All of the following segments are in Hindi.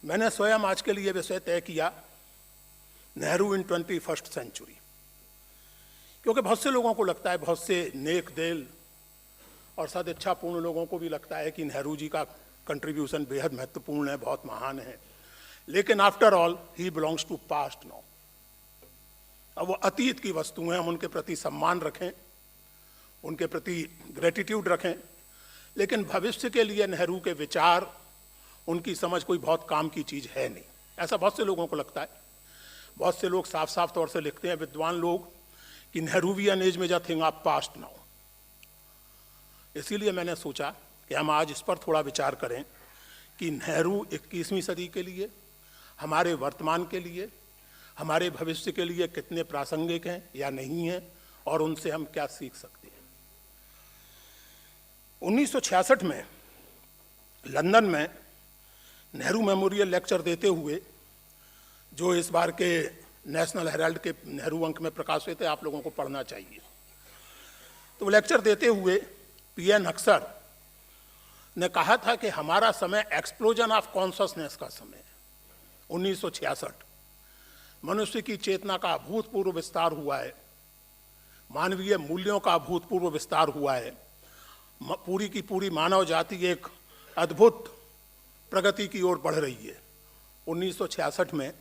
मैंने स्वयं आज के लिए विषय तय किया, नेहरू इन 21st सेंचुरी, क्योंकि बहुत से लोगों को लगता है, बहुत से नेक दिल और सदिच्छापूर्ण लोगों को भी लगता है कि नेहरू जी का कंट्रीब्यूशन बेहद महत्वपूर्ण है, बहुत महान है, लेकिन after all he belongs to past now. अब वो अतीत की वस्तु हैं, हम उनके प्रति सम्मान रखें, उनके प्रति ग्रेटिट्यूड रखें, लेकिन भविष्य के लिए नेहरू के विचार, उनकी समझ कोई बहुत काम की चीज़ है नहीं, ऐसा बहुत से लोगों को लगता है। बहुत से लोग साफ साफ तौर से लिखते हैं, विद्वान लोग, कि नेहरूवियन एज में थिंग ऑफ पास्ट नाउ। इसीलिए मैंने सोचा कि हम आज इस पर थोड़ा विचार करें कि नेहरू 21वीं सदी के लिए, हमारे वर्तमान के लिए, हमारे भविष्य के लिए कितने प्रासंगिक हैं या नहीं हैं, और उनसे हम क्या सीख सकते हैं। 1966 में लंदन में नेहरू मेमोरियल लेक्चर देते हुए, जो इस बार के नेशनल हेराल्ड के नेहरू अंक में प्रकाशित है, आप लोगों को पढ़ना चाहिए। तो वो लेक्चर देते हुए पीएन अक्सर ने कहा था कि हमारा समय एक्सप्लोजन ऑफ कॉन्शसनेस का समय है। 1966 मनुष्य की चेतना का अभूतपूर्व विस्तार हुआ है, मानवीय मूल्यों का अभूतपूर्व विस्तार हुआ है, पूरी की पूरी मानव जाति एक अद्भुत प्रगति की ओर बढ़ रही है। 1966 में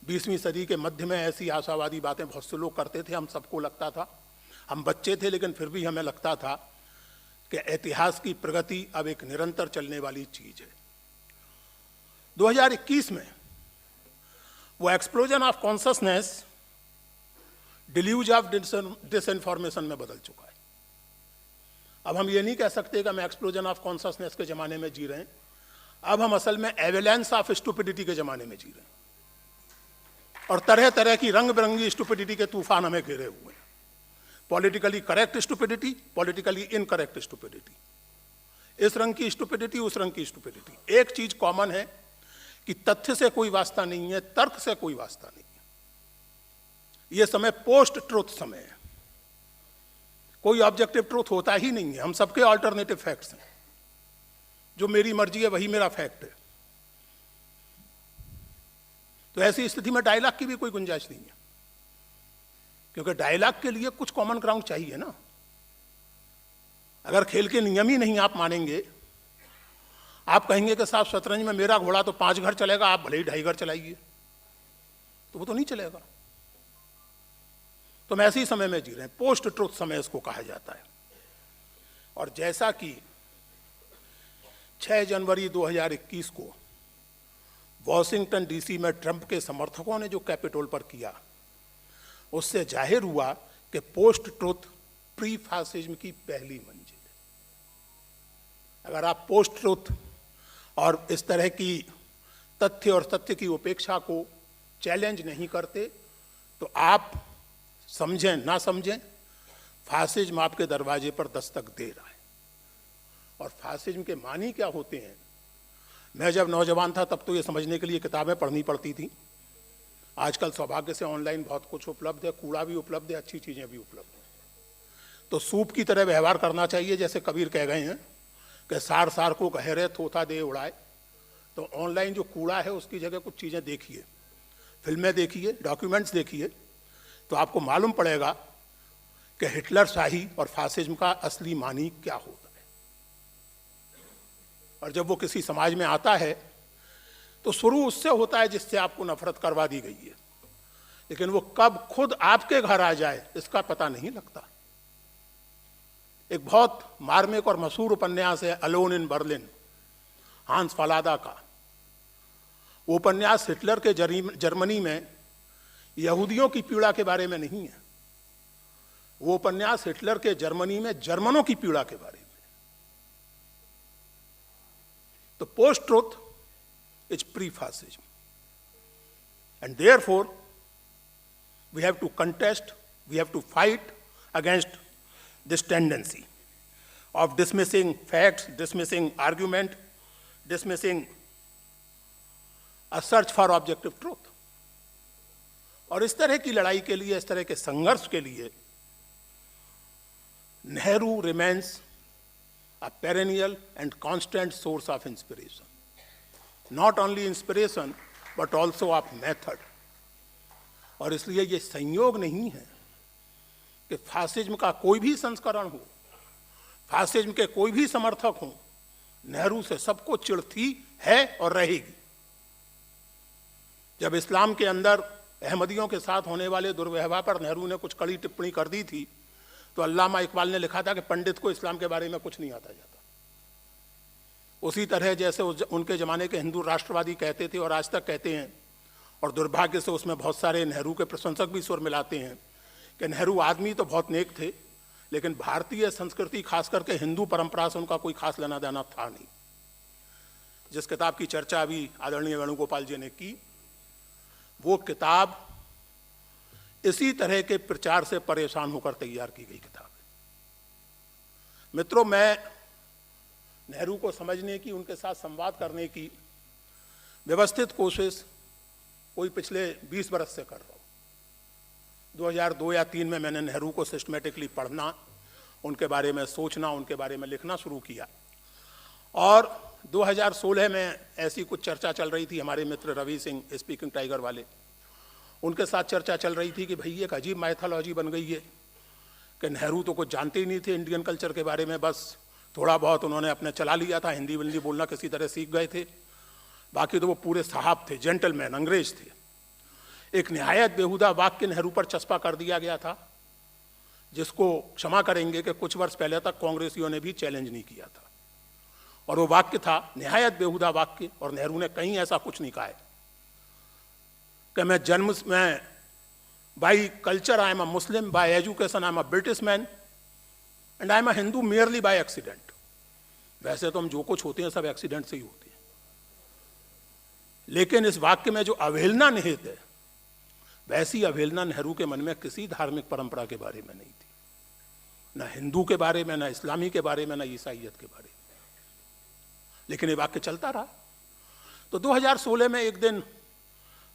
20वीं सदी के मध्य में ऐसी आशावादी बातें बहुत से लोग करते थे, हम सबको लगता था, हम बच्चे थे लेकिन फिर भी हमें लगता था कि इतिहास की प्रगति अब एक निरंतर चलने वाली चीज है। 2021 में वो explosion of consciousness deluge of disinformation में बदल चुका है। अब हम ये नहीं कह सकते कि हम एक्सप्लोजन ऑफ कॉन्शसनेस के जमाने में जी रहे हैं, अब हम असल में एवेलेंस ऑफ स्टुपिडिटी के जमाने में जी रहे हैं, और तरह तरह की रंग बिरंगी स्टुपिडिटी के तूफान हमें घेरे हुए हैं। Politically correct stupidity, politically incorrect stupidity, इस रंग की स्टुपिडिटी, उस रंग की स्टुपिडिटी। एक चीज कॉमन है कि तथ्य से कोई वास्ता नहीं है, तर्क से कोई वास्ता नहीं है। यह समय पोस्ट ट्रुथ समय है, कोई ऑब्जेक्टिव ट्रुथ होता ही नहीं है, हम सबके ऑल्टरनेटिव फैक्ट्स हैं, जो मेरी मर्जी है वही मेरा फैक्ट है। तो ऐसी स्थिति में डायलॉग की भी कोई गुंजाइश नहीं है, क्योंकि डायलॉग के लिए कुछ कॉमन ग्राउंड चाहिए ना। अगर खेल के नियम ही नहीं आप मानेंगे, आप कहेंगे कि साहब शतरंज में मेरा घोड़ा तो 5 घर चलेगा, आप भले ही 2.5 घर चलाइए, तो वो तो नहीं चलेगा। तो हम ऐसे ही समय में जी रहे हैं, पोस्ट ट्रुथ समय इसको कहा जाता है। और जैसा कि 6 जनवरी 2021 को वॉशिंगटन डीसी में ट्रंप के समर्थकों ने जो कैपिटोल पर किया, उससे जाहिर हुआ कि पोस्ट ट्रुथ प्री फासिज्म की पहली मंजिल है। अगर आप पोस्ट ट्रुथ और इस तरह की तथ्य और सत्य की उपेक्षा को चैलेंज नहीं करते, तो आप समझें ना समझें, फासिज्म आपके दरवाजे पर दस्तक दे रहा है। और फासिज्म के मानी क्या होते हैं, मैं जब नौजवान था तब तो ये समझने के लिए किताबें पढ़नी पड़ती थी। आजकल सौभाग्य से ऑनलाइन बहुत कुछ उपलब्ध है, कूड़ा भी उपलब्ध है, अच्छी चीज़ें भी उपलब्ध हैं। तो सूप की तरह व्यवहार करना चाहिए, जैसे कबीर कह गए हैं कि सार सार को कह रहे थोथा दे उड़ाए। तो ऑनलाइन जो कूड़ा है उसकी जगह कुछ चीज़ें देखिए, फिल्में देखिए, डॉक्यूमेंट्स देखिए, तो आपको मालूम पड़ेगा कि हिटलर शाही और फासिज्म का असली मानी क्या होता है। और जब वो किसी समाज में आता है तो शुरू उससे होता है जिससे आपको नफरत करवा दी गई है, लेकिन वो कब खुद आपके घर आ जाए इसका पता नहीं लगता। एक बहुत मार्मिक और मशहूर उपन्यास है अलोन इन बर्लिन, हांस फलादा का। वो उपन्यास हिटलर के जर्मनी में यहूदियों की पीड़ा के बारे में नहीं है, वो उपन्यास हिटलर के जर्मनी में जर्मनों की पीड़ा के बारे में। तो post truth is pre fascism, and therefore we have to contest, we have to fight against this tendency of dismissing facts, dismissing argument, dismissing a search for objective truth. और इस तरह की लड़ाई के लिए, इस तरह के संघर्ष के लिए Nehru remains a perennial and constant source of inspiration. not only inspiration but also of method। और इसलिए ये संयोग नहीं है कि फासिज्म का कोई भी संस्करण हो, फासिज्म के कोई भी समर्थक हो, नेहरू से सबको चिढ़ थी, है और रहेगी। जब इस्लाम के अंदर अहमदियों के साथ होने वाले दुर्व्यवहार पर नेहरू ने कुछ कड़ी टिप्पणी कर दी थी, तो अल्लामा इकबाल ने लिखा था कि पंडित को इस्लाम के बारे में कुछ नहीं आता जाता। उसी तरह जैसे उनके ज़माने के हिंदू राष्ट्रवादी कहते थे और आज तक कहते हैं, और दुर्भाग्य से उसमें बहुत सारे नेहरू के प्रशंसक भी सुर मिलाते हैं कि नेहरू आदमी तो बहुत नेक थे, लेकिन भारतीय संस्कृति खास करके हिंदू परंपरा से उनका कोई खास लेना देना था नहीं। जिस किताब की चर्चा अभी आदरणीय वेणुगोपाल जी ने की, वो किताब इसी तरह के प्रचार से परेशान होकर तैयार की गई किताब है। मित्रों, मैं नेहरू को समझने की, उनके साथ संवाद करने की व्यवस्थित कोशिश कोई पिछले 20 बरस से कर रहा हूँ। 2002 या 2003 में मैंने नेहरू को सिस्टमेटिकली पढ़ना, उनके बारे में सोचना, उनके बारे में लिखना शुरू किया। और 2016 में ऐसी कुछ चर्चा चल रही थी, हमारे मित्र रवि सिंह स्पीकिंग टाइगर वाले, उनके साथ चर्चा चल रही थी कि भाई एक अजीब माइथोलॉजी बन गई है कि नेहरू तो कुछ जानते ही नहीं थे इंडियन कल्चर के बारे में, बस थोड़ा बहुत उन्होंने अपने चला लिया था, हिंदी विंदी बोलना किसी तरह सीख गए थे, बाकी तो वो पूरे साहब थे, जेंटलमैन, अंग्रेज थे। एक निहायत बेहुदा वाक्य नेहरू पर चस्पा कर दिया गया था, जिसको क्षमा करेंगे कि कुछ वर्ष पहले तक कांग्रेसियों ने भी चैलेंज नहीं किया था। और वो वाक्य था निहायत बेहुदा वाक्य, और नेहरू ने कहीं ऐसा कुछ नहीं कहा है कि मैं जन्म में by culture I am a Muslim, bye education I am a British man and I am a Hindu merely by accident. वैसे तो हम जो कुछ होते हैं सब एक्सीडेंट से ही होते हैं, लेकिन इस वाक्य में जो अवहेलना निहित है, वैसी अवहेलना नेहरू के मन में किसी धार्मिक परंपरा के बारे में नहीं थी, ना हिंदू के बारे में, ना इस्लामी के बारे में, ना ईसाइयत के बारे में। लेकिन ये वाक्य चलता रहा। तो 2016 में एक दिन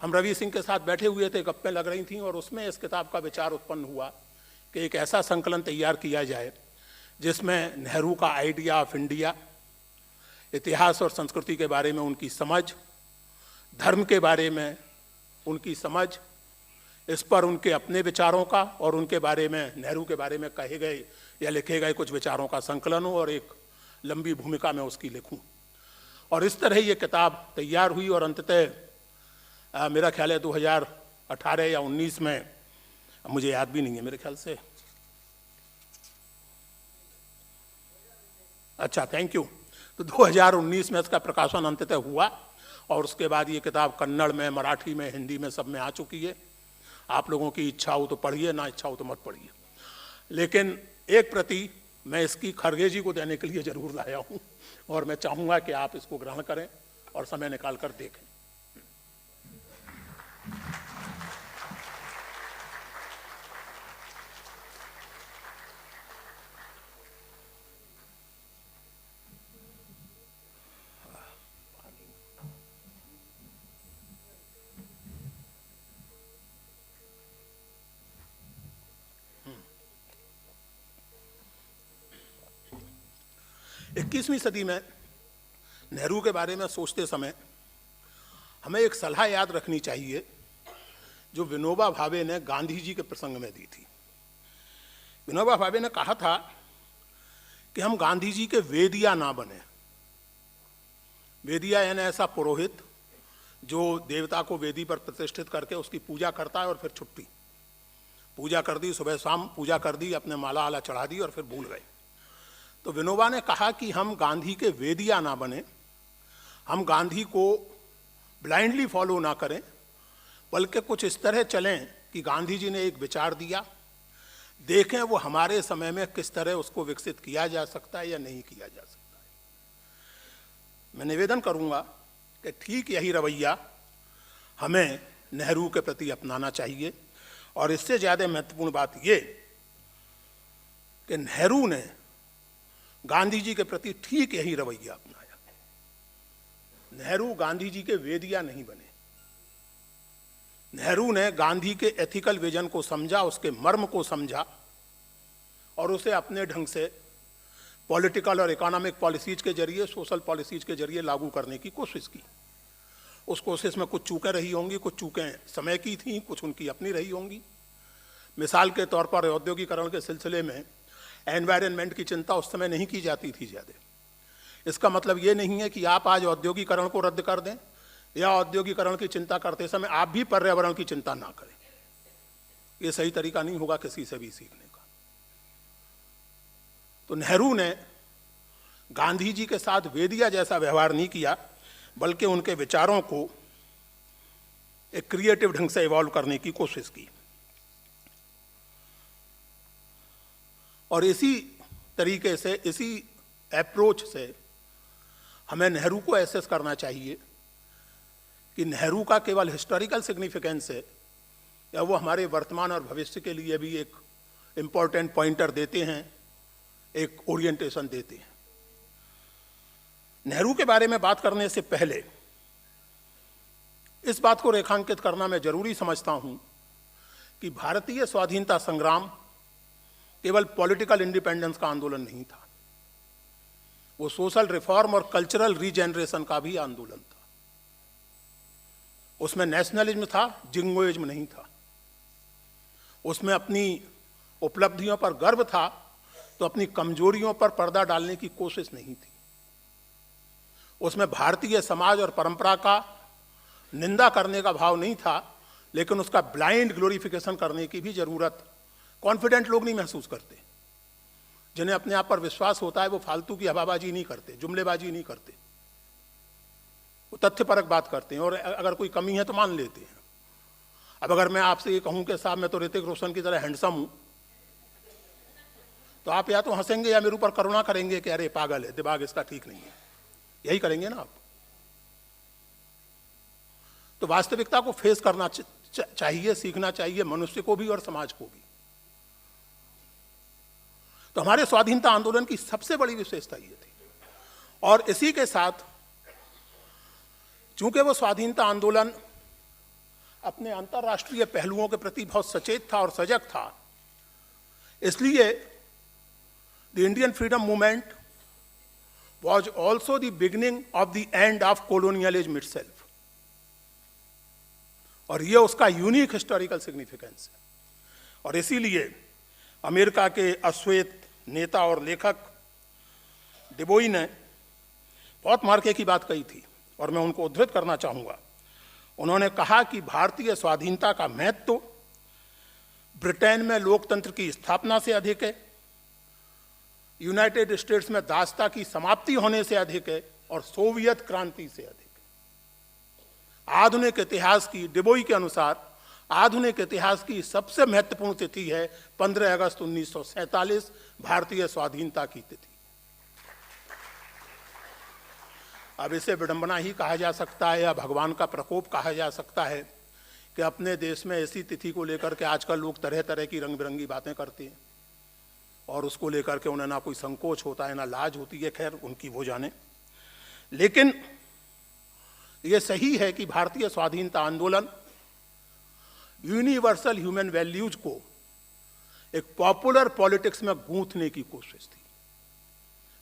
हम रवि सिंह के साथ बैठे हुए थे, गप्पें लग रही थीं, और उसमें इस किताब का विचार उत्पन्न हुआ कि एक ऐसा संकलन तैयार किया जाए जिसमें नेहरू का आइडिया ऑफ इंडिया, इतिहास और संस्कृति के बारे में उनकी समझ, धर्म के बारे में उनकी समझ, इस पर उनके अपने विचारों का और उनके बारे में, नेहरू के बारे में कहे गए या लिखे गए कुछ विचारों का संकलन हो और एक लंबी भूमिका में उसकी लिखूं। और इस तरह ये किताब तैयार हुई और अंततः मेरा ख्याल है 2018 या 19 में, मुझे याद भी नहीं है, मेरे ख्याल से, अच्छा थैंक यू, तो 2019 में इसका प्रकाशन अंततः हुआ। और उसके बाद ये किताब कन्नड़ में, मराठी में, हिंदी में सब में आ चुकी है। आप लोगों की इच्छा हो तो पढ़िए, ना इच्छा हो तो मत पढ़िए, लेकिन एक प्रति मैं इसकी खरगे जी को देने के लिए जरूर लाया हूँ, और मैं चाहूँगा कि आप इसको ग्रहण करें और समय निकाल कर देखें। इक्कीसवीं सदी में नेहरू के बारे में सोचते समय हमें एक सलाह याद रखनी चाहिए जो विनोबा भावे ने गांधी जी के प्रसंग में दी थी। विनोबा भावे ने कहा था कि हम गांधी जी के वेदिया ना बने। वेदिया यानी ऐसा पुरोहित जो देवता को वेदी पर प्रतिष्ठित करके उसकी पूजा करता है और फिर छुट्टी, पूजा कर दी, सुबह शाम पूजा कर दी, अपने माला आला चढ़ा दी और फिर भूल गए। तो विनोबा ने कहा कि हम गांधी के वेदिया ना बने, हम गांधी को ब्लाइंडली फॉलो ना करें, बल्कि कुछ इस तरह चलें कि गांधी जी ने एक विचार दिया, देखें वो हमारे समय में किस तरह उसको विकसित किया जा सकता है या नहीं किया जा सकता है। मैं निवेदन करूंगा कि ठीक यही रवैया हमें नेहरू के प्रति अपनाना चाहिए। और इससे ज़्यादा महत्वपूर्ण बात ये कि नेहरू ने गांधी जी के प्रति ठीक यही रवैया अपनाया। नेहरू गांधी जी के वेदिया नहीं बने। नेहरू ने गांधी के एथिकल विजन को समझा, उसके मर्म को समझा और उसे अपने ढंग से पॉलिटिकल और इकोनॉमिक पॉलिसीज के जरिए, सोशल पॉलिसीज के जरिए लागू करने की कोशिश की। उस कोशिश में कुछ चूकें रही होंगी, कुछ चूकें समय की थीं, कुछ उनकी अपनी रही होंगी। मिसाल के तौर पर औद्योगिकरण के सिलसिले में एनवायरनमेंट की चिंता उस समय नहीं की जाती थी ज़्यादा। इसका मतलब ये नहीं है कि आप आज औद्योगिकरण को रद्द कर दें या औद्योगिकरण की चिंता करते समय आप भी पर्यावरण की चिंता ना करें। ये सही तरीका नहीं होगा किसी से भी सीखने का। तो नेहरू ने गांधी जी के साथ वेदिया जैसा व्यवहार नहीं किया, बल्कि उनके विचारों को एक क्रिएटिव ढंग से इवॉल्व करने की कोशिश की। और इसी तरीके से, इसी अप्रोच से हमें नेहरू को एसेस करना चाहिए कि नेहरू का केवल हिस्टोरिकल सिग्निफिकेंस है या वो हमारे वर्तमान और भविष्य के लिए भी एक इम्पॉर्टेंट पॉइंटर देते हैं, एक ओरिएंटेशन देते हैं। नेहरू के बारे में बात करने से पहले इस बात को रेखांकित करना मैं जरूरी समझता हूं कि भारतीय स्वाधीनता संग्राम केवल पॉलिटिकल इंडिपेंडेंस का आंदोलन नहीं था, वो सोशल रिफॉर्म और कल्चरल रीजेनरेशन का भी आंदोलन था। उसमें नेशनलिज्म था, जिंगोइज्म नहीं था। उसमें अपनी उपलब्धियों पर गर्व था, तो अपनी कमजोरियों पर पर्दा डालने की कोशिश नहीं थी। उसमें भारतीय समाज और परंपरा का निंदा करने का भाव नहीं था, लेकिन उसका ब्लाइंड ग्लोरिफिकेशन करने की भी जरूरत कॉन्फिडेंट लोग नहीं महसूस करते। जिन्हें अपने आप पर विश्वास होता है वो फालतू की हवाबाजी नहीं करते, जुमलेबाजी नहीं करते, वो तथ्यपरक बात करते हैं और अगर कोई कमी है तो मान लेते हैं। अब अगर मैं आपसे ये कहूं कि साहब मैं तो ऋतिक रोशन की तरह हैंडसम हूं, तो आप या तो हंसेंगे या मेरे ऊपर करुणा करेंगे कि अरे पागल है, दिमाग इसका ठीक नहीं है, यही करेंगे ना आप। तो वास्तविकता को फेस करना चाहिए, सीखना चाहिए मनुष्य को भी और समाज को भी। तो हमारे स्वाधीनता आंदोलन की सबसे बड़ी विशेषता ये थी। और इसी के साथ चूंकि वो स्वाधीनता आंदोलन अपने अंतर्राष्ट्रीय पहलुओं के प्रति बहुत सचेत था और सजग था, इसलिए the Indian freedom movement was also the beginning of the end of colonialism itself। और यह उसका यूनिक हिस्टोरिकल सिग्निफिकेंस है। और इसीलिए अमेरिका के अश्वेत नेता और लेखक डिबोई ने बहुत मार्के की बात कही थी और मैं उनको उद्धृत करना चाहूंगा। उन्होंने कहा कि भारतीय स्वाधीनता का महत्व ब्रिटेन में लोकतंत्र की स्थापना से अधिक है, यूनाइटेड स्टेट्स में दासता की समाप्ति होने से अधिक है और सोवियत क्रांति से अधिक है। आधुनिक इतिहास की, डिबोई के अनुसार आधुनिक इतिहास की सबसे महत्वपूर्ण तिथि है 15 अगस्त 1947, भारतीय स्वाधीनता की तिथि। अब इसे विडंबना ही कहा जा सकता है या भगवान का प्रकोप कहा जा सकता है कि अपने देश में ऐसी तिथि को लेकर के आजकल लोग तरह तरह की रंग बिरंगी बातें करते हैं और उसको लेकर के उन्हें ना कोई संकोच होता है ना लाज होती है, खैर उनकी वो जाने। लेकिन ये सही है कि भारतीय स्वाधीनता आंदोलन यूनिवर्सल ह्यूमन वैल्यूज को एक पॉपुलर पॉलिटिक्स में गूंथने की कोशिश थी।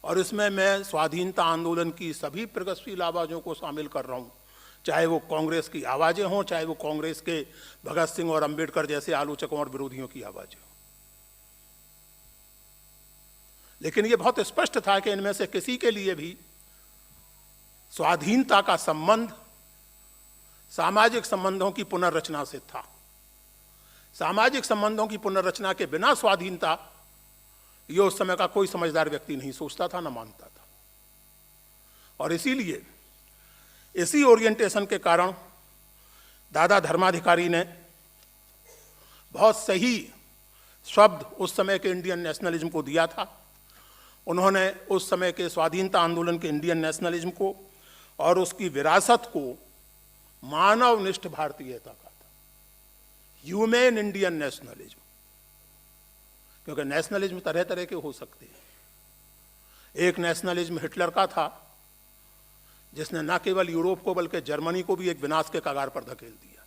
और इसमें मैं स्वाधीनता आंदोलन की सभी प्रगतिशील आवाज़ों को शामिल कर रहा हूँ, चाहे वो कांग्रेस की आवाज़ें हों, चाहे वो कांग्रेस के भगत सिंह और अंबेडकर जैसे आलोचकों और विरोधियों की आवाज़ें हों। लेकिन ये बहुत स्पष्ट था कि इनमें से किसी के लिए भी स्वाधीनता का संबंध सामाजिक संबंधों की पुनर्रचना से था। सामाजिक संबंधों की पुनर्रचना के बिना स्वाधीनता, ये उस समय का कोई समझदार व्यक्ति नहीं सोचता था, ना मानता था। और इसीलिए इसी ओरिएंटेशन के कारण दादा धर्माधिकारी ने बहुत सही शब्द उस समय के इंडियन नेशनलिज्म को दिया था। उन्होंने उस समय के स्वाधीनता आंदोलन के इंडियन नेशनलिज्म को और उसकी विरासत को मानवनिष्ठ भारतीयता कहा था, ह्यूमन इंडियन नेशनलिज्म। क्योंकि नेशनलिज्म तरह तरह के हो सकते हैं। एक नेशनलिज्म हिटलर का था जिसने न केवल यूरोप को बल्कि जर्मनी को भी एक विनाश के कगार पर धकेल दिया,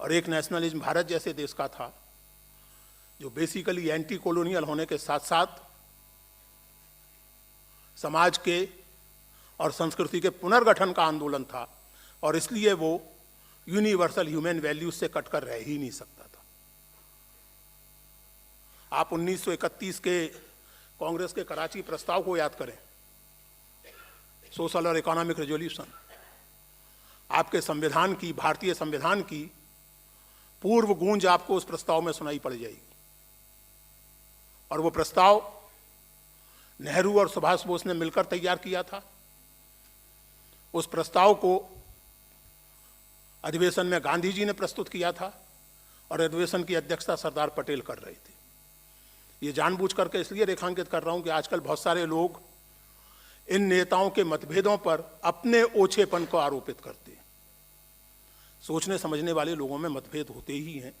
और एक नेशनलिज्म भारत जैसे देश का था जो बेसिकली एंटी कॉलोनियल होने के साथ साथ समाज के और संस्कृति के पुनर्गठन का आंदोलन था। और इसलिए वो यूनिवर्सल ह्यूमन वैल्यूज से कटकर रह ही नहीं सकता था। आप 1931 के कांग्रेस के कराची प्रस्ताव को याद करें, सोशल और इकोनॉमिक रेजोल्यूशन। आपके संविधान की, भारतीय संविधान की पूर्व गूंज आपको उस प्रस्ताव में सुनाई पड़ जाएगी। और वो प्रस्ताव नेहरू और सुभाष बोस ने मिलकर तैयार किया था। उस प्रस्ताव को अधिवेशन में गांधी जी ने प्रस्तुत किया था और अधिवेशन की अध्यक्षता सरदार पटेल कर रहे थे। ये जानबूझ करके इसलिए रेखांकित कर रहा हूं कि आजकल बहुत सारे लोग इन नेताओं के मतभेदों पर अपने ओछेपन को आरोपित करते हैं। सोचने समझने वाले लोगों में मतभेद होते ही हैं,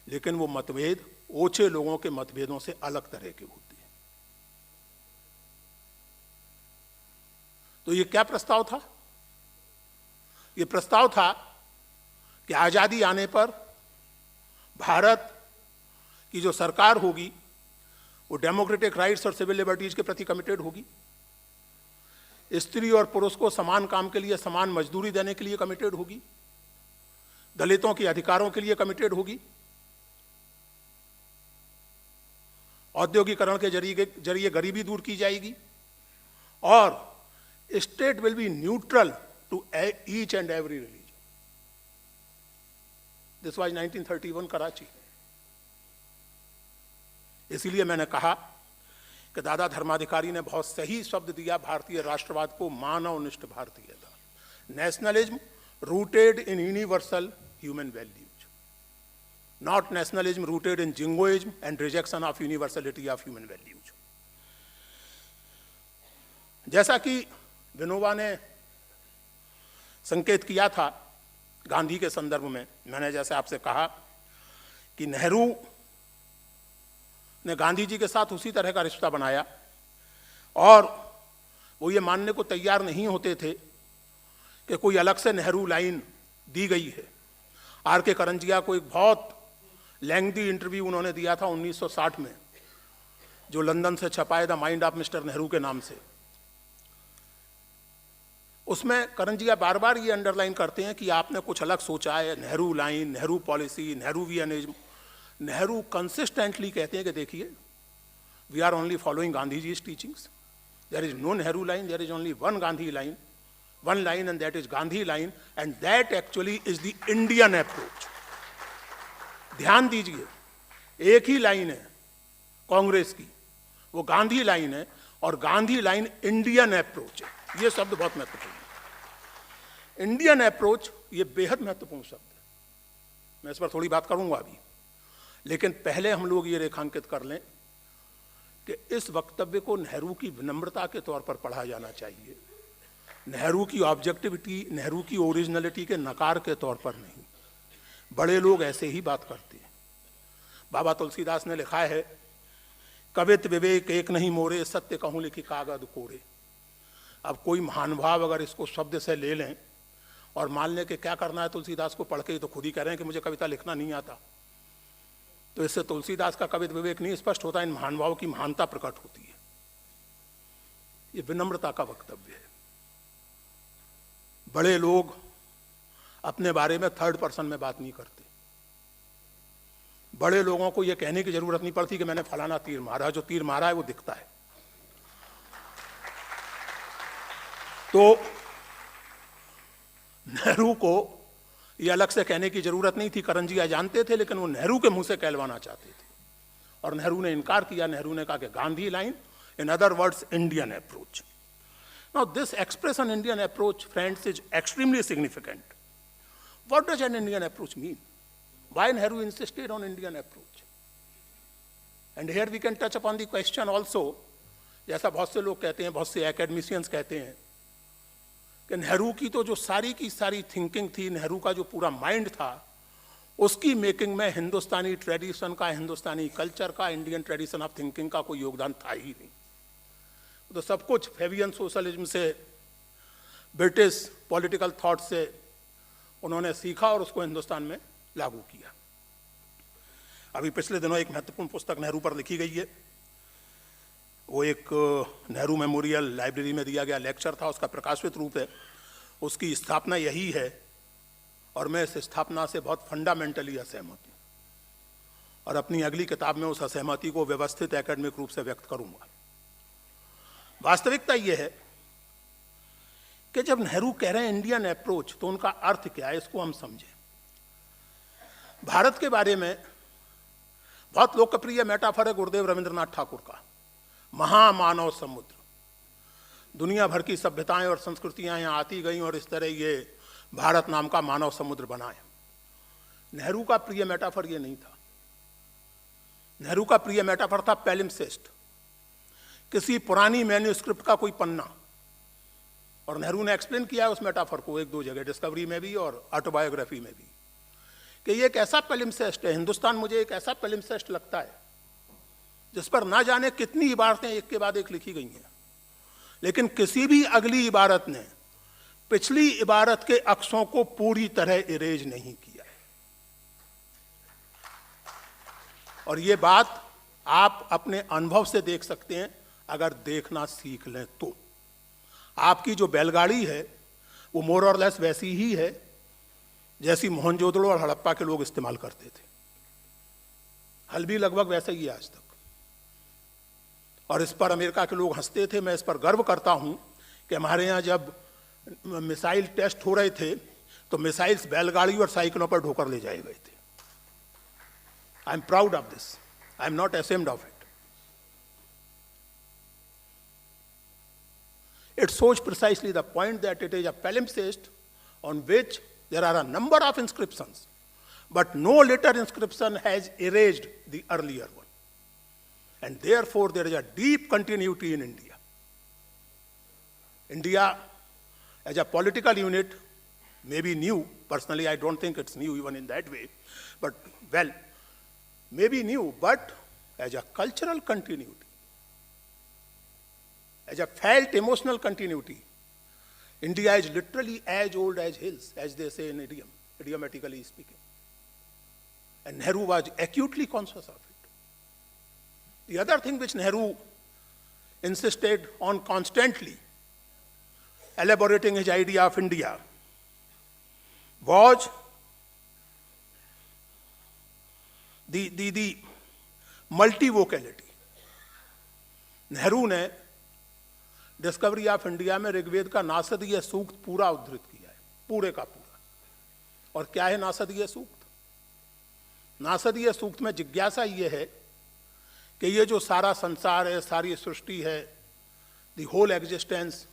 लेकिन वो मतभेद ओछे लोगों के मतभेदों से अलग तरह के होते हैं। तो ये क्या प्रस्ताव था? ये प्रस्ताव था कि आजादी आने पर भारत की जो सरकार होगी वो डेमोक्रेटिक राइट्स और सिविल लिबर्टीज के प्रति कमिटेड होगी, स्त्री और पुरुष को समान काम के लिए समान मजदूरी देने के लिए कमिटेड होगी, दलितों के अधिकारों के लिए कमिटेड होगी, औद्योगिकरण के जरिए गरीबी दूर की जाएगी, और state will be neutral to each and every religion. This was 1931 Karachi. इसीलिए मैंने कहा कि दादा धर्माधिकारी ने बहुत सही शब्द दिया भारतीय राष्ट्रवाद को, मानवनिष्ठ भारतीयता, nationalism rooted in universal human values, not nationalism rooted in jingoism and rejection of universality of human values. जैसा कि विनोबा ने संकेत किया था गांधी के संदर्भ में, मैंने जैसे आपसे कहा कि नेहरू ने गांधी जी के साथ उसी तरह का रिश्ता बनाया और वो ये मानने को तैयार नहीं होते थे कि कोई अलग से नेहरू लाइन दी गई है। आर के करंजिया को एक बहुत लेंथी इंटरव्यू उन्होंने दिया था 1960 में, जो लंदन से छपाए the mind of mister Nehru के नाम से। उसमें करंजिया बार बार ये अंडरलाइन करते हैं कि आपने कुछ अलग सोचा है, Nehru line, Nehru policy, Nehruvianism. Nehru consistently कहते हैं कि देखिए, we are only following Gandhi ji's teachings, there is no Nehru line, there is only one Gandhi line, one line, and that is Gandhi line, and that actually is the Indian approach. ध्यान दीजिए, एक ही लाइन है कांग्रेस की, वो गांधी लाइन है, और गांधी लाइन इंडियन अप्रोच है। ये शब्द बहुत महत्वपूर्ण है। इंडियन अप्रोच ये बेहद महत्वपूर्ण शब्द है, मैं इस पर थोड़ी बात करूंगा अभी, लेकिन पहले हम लोग ये रेखांकित कर लें कि इस वक्तव्य को नेहरू की विनम्रता के तौर पर पढ़ा जाना चाहिए, नेहरू की ऑब्जेक्टिविटी, नेहरू की ओरिजिनलिटी के नकार के तौर पर नहीं। बड़े लोग ऐसे ही बात करते हैं। बाबा तुलसीदास ने लिखा है, कवित विवेक एक नहीं मोरे, सत्य कहूं लिखी कागज कोरे। अब कोई महानुभाव अगर इसको शब्द से ले लें और मान लें कि क्या करना है तुलसीदास को पढ़ के, तो खुद ही कह रहे हैं कि मुझे कविता लिखना नहीं आता, तो इससे तुलसीदास का कवित विवेक नहीं स्पष्ट होता, इन महानुभाव की महानता प्रकट होती है। ये विनम्रता का वक्तव्य है। बड़े लोग अपने बारे में थर्ड पर्सन में बात नहीं करते। बड़े लोगों को यह कहने की जरूरत नहीं पड़ती कि मैंने फलाना तीर मारा, जो तीर मारा है वो दिखता है। तो नेहरू को यह अलग से कहने की जरूरत नहीं थी, करंजिया जानते थे, लेकिन वो नेहरू के मुंह से कहलवाना चाहते थे, और नेहरू ने इनकार किया। नेहरू ने कहा कि Gandhi line, in other words Indian approach. Now this expression Indian approach, friends, is extremely significant. What does an Indian approach mean? Why Nehru insisted on Indian approach? And here we can touch upon the question also, जैसा बहुत से लोग कहते हैं, बहुत से एकेडमिशियंस कहते हैं कि नेहरू की तो जो सारी की सारी थिंकिंग थी, नेहरू का जो पूरा माइंड था, उसकी मेकिंग में हिंदुस्तानी ट्रेडिशन का, हिंदुस्तानी कल्चर का, इंडियन ट्रेडिशन ऑफ थिंकिंग का कोई योगदान था ही नहीं। तो सब कुछ फेबियन सोशलिज्म से, ब्रिटिश पॉलिटिकल थॉट से उन्होंने सीखा और उसको हिंदुस्तान में लागू किया। अभी पिछले दिनों एक महत्वपूर्ण पुस्तक नेहरू पर लिखी गई है, वो एक नेहरू मेमोरियल लाइब्रेरी में दिया गया लेक्चर था, उसका प्रकाशित रूप है। उसकी स्थापना यही है, और मैं इस स्थापना से बहुत फंडामेंटली असहमत हूं, और अपनी अगली किताब में उस असहमति को व्यवस्थित एकेडमिक रूप से व्यक्त करूंगा। वास्तविकता यह है कि जब नेहरू कह रहे हैं इंडियन अप्रोच, तो उनका अर्थ क्या है, इसको हम समझें। भारत के बारे में बहुत लोकप्रिय मेटाफर है गुरुदेव रविंद्रनाथ ठाकुर का, महामानव समुद्र। दुनिया भर की सभ्यताएं और संस्कृतियां यहां आती गईं और इस तरह ये भारत नाम का मानव समुद्र बनाए। नेहरू का प्रिय मेटाफर ये नहीं था। नेहरू का प्रिय मेटाफर था पैलिम्सेस्ट, किसी पुरानी मैन्यूस्क्रिप्ट का कोई पन्ना। और नेहरू ने एक्सप्लेन किया उस मेटाफर को एक दो जगह, डिस्कवरी में भी और ऑटोबायोग्राफी में भी, कि ये एक ऐसा पैलिम्सेस्ट है, हिंदुस्तान मुझे एक ऐसा पैलिम्सेस्ट लगता है जिस पर ना जाने कितनी इबारतें एक के बाद एक लिखी गई हैं, लेकिन किसी भी अगली इबारत ने पिछली इबारत के अक्षरों को पूरी तरह इरेज नहीं किया है। और ये बात आप अपने अनुभव से देख सकते हैं, अगर देखना सीख लें तो। आपकी जो बैलगाड़ी है वो मोर और लेस वैसी ही है जैसी मोहनजोदड़ो और हड़प्पा के लोग इस्तेमाल करते थे। हल भी लगभग वैसा ही है आज तक। और इस पर अमेरिका के लोग हंसते थे। मैं इस पर गर्व करता हूं कि हमारे यहाँ जब मिसाइल टेस्ट हो रहे थे तो मिसाइल्स बैलगाड़ी और साइकिलों पर ढोकर ले जाए गए थे। I am proud of this, I am not ashamed of it. It shows precisely the point that it is a palimpsest on which there are a number of inscriptions, but no later inscription has erased the earlier one. And therefore there is a deep continuity in India. India as a political unit may be new. Personally, I don't think it's new even in that way. But, well, may be new, but as a cultural continuity, as a felt emotional continuity, India is literally as old as hills, as they say in idiom, idiomatically speaking. And Nehru was acutely conscious of it. The other thing which Nehru insisted on constantly, elaborating his idea of India, was the multivocality. Nehru ने डिस्कवरी ऑफ इंडिया में ऋग्वेद का नासदीय सूक्त पूरा उद्धृत किया है, पूरे का पूरा। और क्या है नासदीय सूक्त? नासदीय सूक्त में जिज्ञासा ये है कि ये जो सारा संसार है, सारी सृष्टि है, द होल एग्जिस्टेंस,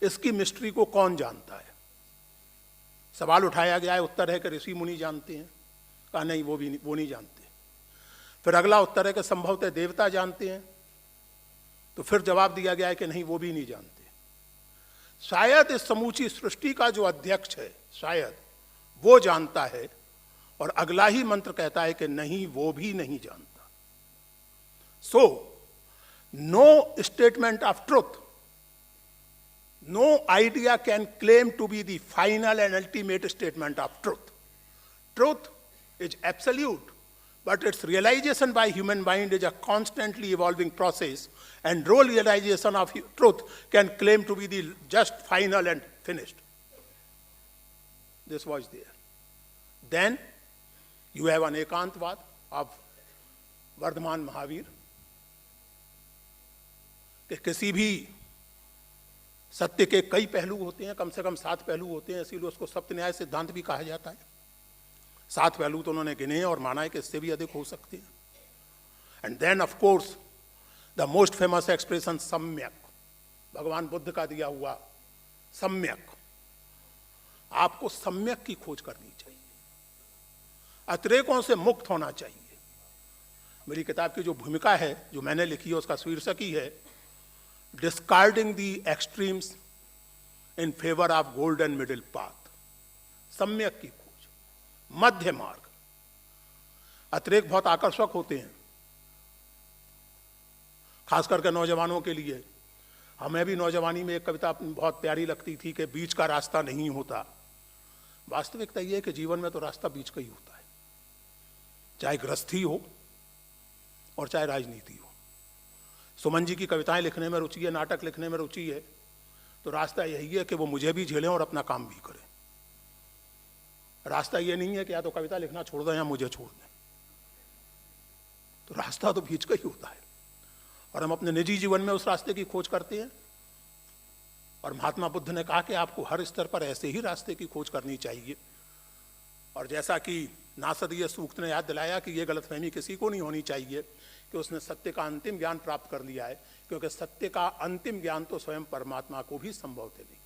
इसकी मिस्ट्री को कौन जानता है? सवाल उठाया गया है, उत्तर है कि ऋषि मुनि जानते हैं। कहा नहीं, वो नहीं जानते। फिर अगला उत्तर है कि संभवतः देवता जानते हैं। तो फिर जवाब दिया गया है कि नहीं, वो भी नहीं जानते। शायद इस समूची सृष्टि का जो अध्यक्ष है, शायद वो जानता है। और अगला ही मंत्र कहता है कि नहीं, वो भी नहीं जानता। So no statement of truth, no idea can claim to be the final and ultimate statement of truth. Truth is absolute, but its realization by human mind is a constantly evolving process, and no realization of truth can claim to be the just final and finished. This was there. Then you have an ekantvad of Vardhaman Mahavir, कि किसी भी सत्य के कई पहलू होते हैं, कम से कम 7 पहलू होते हैं, इसीलिए उसको सप्तन्याय सिद्धांत भी कहा जाता है। 7 पहलू तो उन्होंने गिने और माना है कि इससे भी अधिक हो सकते हैं। And then of course the most famous expression सम्यक, भगवान बुद्ध का दिया हुआ सम्यक। आपको सम्यक की खोज करनी चाहिए, अतिरेकों से मुक्त होना चाहिए। मेरी किताब की जो भूमिका है, जो मैंने लिखी है, उसका शीर्षक ही है discarding the extremes in favour of golden middle path. सम्यक की खोज, मध्य मार्ग। अतिरेक बहुत आकर्षक होते हैं, खास करके नौजवानों के लिए। हमें भी नौजवानी में एक कविता बहुत प्यारी लगती थी कि बीच का रास्ता नहीं होता। वास्तविकता यह है कि जीवन में तो रास्ता बीच का ही होता है, चाहे गृहस्थी हो और चाहे राजनीति हो। सुमन जी की कविताएं लिखने में रुचि है, नाटक लिखने में रुचि है, तो रास्ता यही है कि वो मुझे भी झेलें और अपना काम भी करें। रास्ता ये नहीं है कि या तो कविता लिखना छोड़ दें या मुझे छोड़ दें। तो रास्ता तो बीच का ही होता है, और हम अपने निजी जीवन में उस रास्ते की खोज करते हैं। और महात्मा बुद्ध ने कहा कि आपको हर स्तर पर ऐसे ही रास्ते की खोज करनी चाहिए। और जैसा कि नासदीय सूक्त ने याद दिलाया कि यह गलतफहमी किसी को नहीं होनी चाहिए कि उसने सत्य का अंतिम ज्ञान प्राप्त कर लिया है, क्योंकि सत्य का अंतिम ज्ञान तो स्वयं परमात्मा को भी संभव थे नहीं।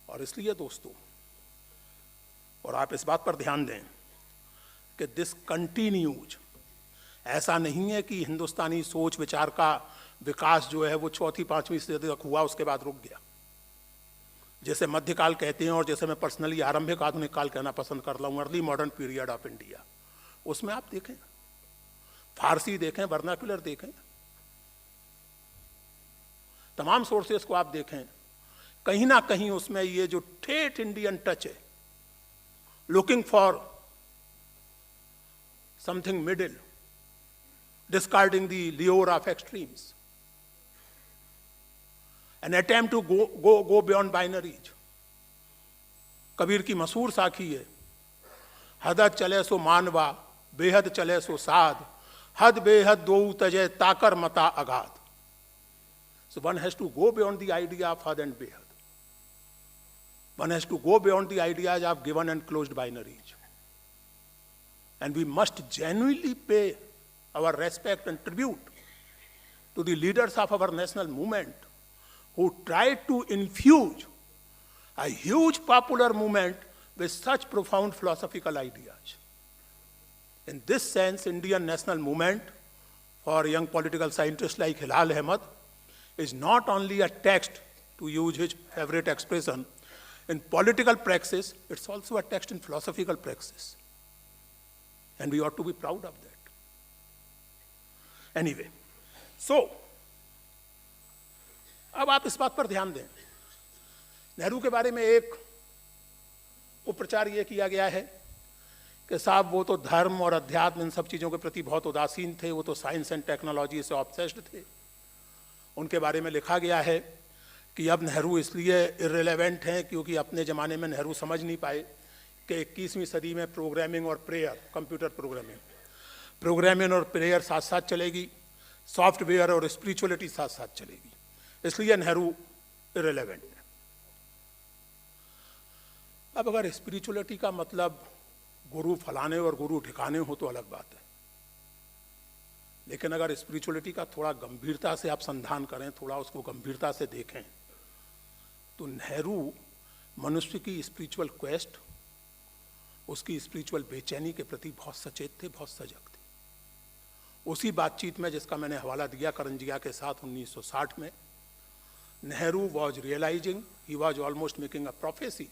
और इसलिए दोस्तों, और आप इस बात पर ध्यान दें कि दिस कंटिन्यूज, ऐसा नहीं है कि हिंदुस्तानी सोच विचार का विकास जो है वो चौथी पांचवी सदी तक हुआ उसके बाद रुक गया, जैसे मध्यकाल कहते हैं, और जैसे मैं पर्सनली आरंभिक आधुनिक काल कहना पसंद करता हूँ, early modern period of India. उसमें आप देखें, फारसी देखें, वर्नाक्युलर देखें, तमाम सोर्सेस को आप देखें, कहीं ना कहीं उसमें ये जो ठेठ इंडियन टच है, looking for something middle, discarding the lure of extremes, an attempt to go beyond binaries. Kabir की मशहूर साखी है, हदत चले सो मानवा, बेहद चले सो साध, हद बेहद दो तजे ताकर मता अगाध. So one has to go beyond the idea of had and behad. One has to go beyond the ideas of given and closed binaries. And we must genuinely pay our respect and tribute to the leaders of our national movement who tried to infuse a huge popular movement with such profound philosophical ideas. In this sense, Indian national movement for young political scientists like Hilal Ahmed is not only a text, to use his favorite expression, in political praxis, it's also a text in philosophical praxis. And we ought to be proud of that. Anyway, so, अब आप इस बात पर ध्यान दें, नेहरू के बारे में एक उपप्रचार ये किया गया है कि साहब वो तो धर्म और अध्यात्म इन सब चीज़ों के प्रति बहुत उदासीन थे, वो तो साइंस एंड टेक्नोलॉजी से ऑब्सेस्ड थे। उनके बारे में लिखा गया है कि अब नेहरू इसलिए इर्रेलेवेंट हैं क्योंकि अपने ज़माने में नेहरू समझ नहीं पाए कि 21वीं सदी में प्रोग्रामिंग और प्रेयर, कंप्यूटर प्रोग्रामिंग और प्रेयर साथ साथ चलेगी, सॉफ्टवेयर और स्पिरिचुअलिटी साथ साथ चलेगी, इसलिए नेहरू इर्रेलेवेंट है। अब अगर स्पिरिचुअलिटी का मतलब गुरु फलाने और गुरु ठिकाने हो तो अलग बात है, लेकिन अगर स्पिरिचुअलिटी का थोड़ा गंभीरता से आप संधान करें, थोड़ा उसको गंभीरता से देखें, तो नेहरू मनुष्य की स्पिरिचुअल क्वेस्ट, उसकी स्पिरिचुअल बेचैनी के प्रति बहुत सचेत थे, बहुत सजग थे। उसी बातचीत में जिसका मैंने हवाला दिया करंजिया के साथ 1960 में, Nehru was realising, he was almost making a prophecy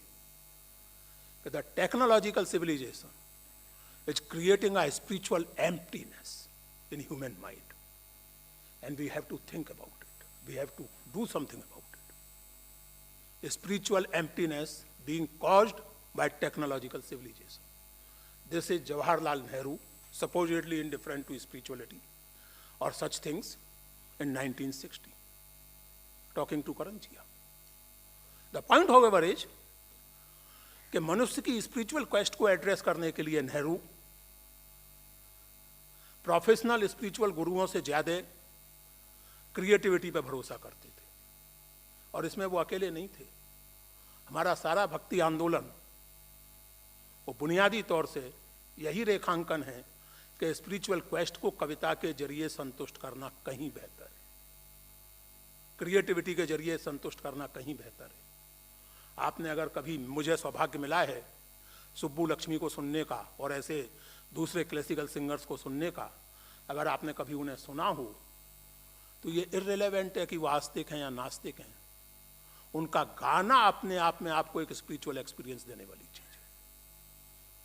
that the technological civilization is creating a spiritual emptiness in human mind, and we have to think about it. We have to do something about it. A spiritual emptiness being caused by technological civilization. This is Jawaharlal Nehru, supposedly indifferent to spirituality or such things, in 1960, talking to Karanjia. The point, however, is कि मनुष्य की स्पिरिचुअल क्वेस्ट को एड्रेस करने के लिए नेहरू प्रोफेशनल स्पिरिचुअल गुरुओं से ज़्यादा क्रिएटिविटी पर भरोसा करते थे, और इसमें वो अकेले नहीं थे। हमारा सारा भक्ति आंदोलन वो बुनियादी तौर से यही रेखांकन है कि स्पिरिचुअल क्वेस्ट को कविता के जरिए संतुष्ट करना कहीं बेहतर है, क्रिएटिविटी के जरिए संतुष्ट करना कहीं बेहतर है। आपने अगर कभी, मुझे सौभाग्य मिला है सुब्बू लक्ष्मी को सुनने का और ऐसे दूसरे क्लासिकल सिंगर्स को सुनने का, अगर आपने कभी उन्हें सुना हो तो ये इर्रेलेवेंट है कि वो आस्तिक हैं या नास्तिक हैं, उनका गाना अपने आप में आपको एक स्पिरिचुअल एक्सपीरियंस देने वाली चीज़ है।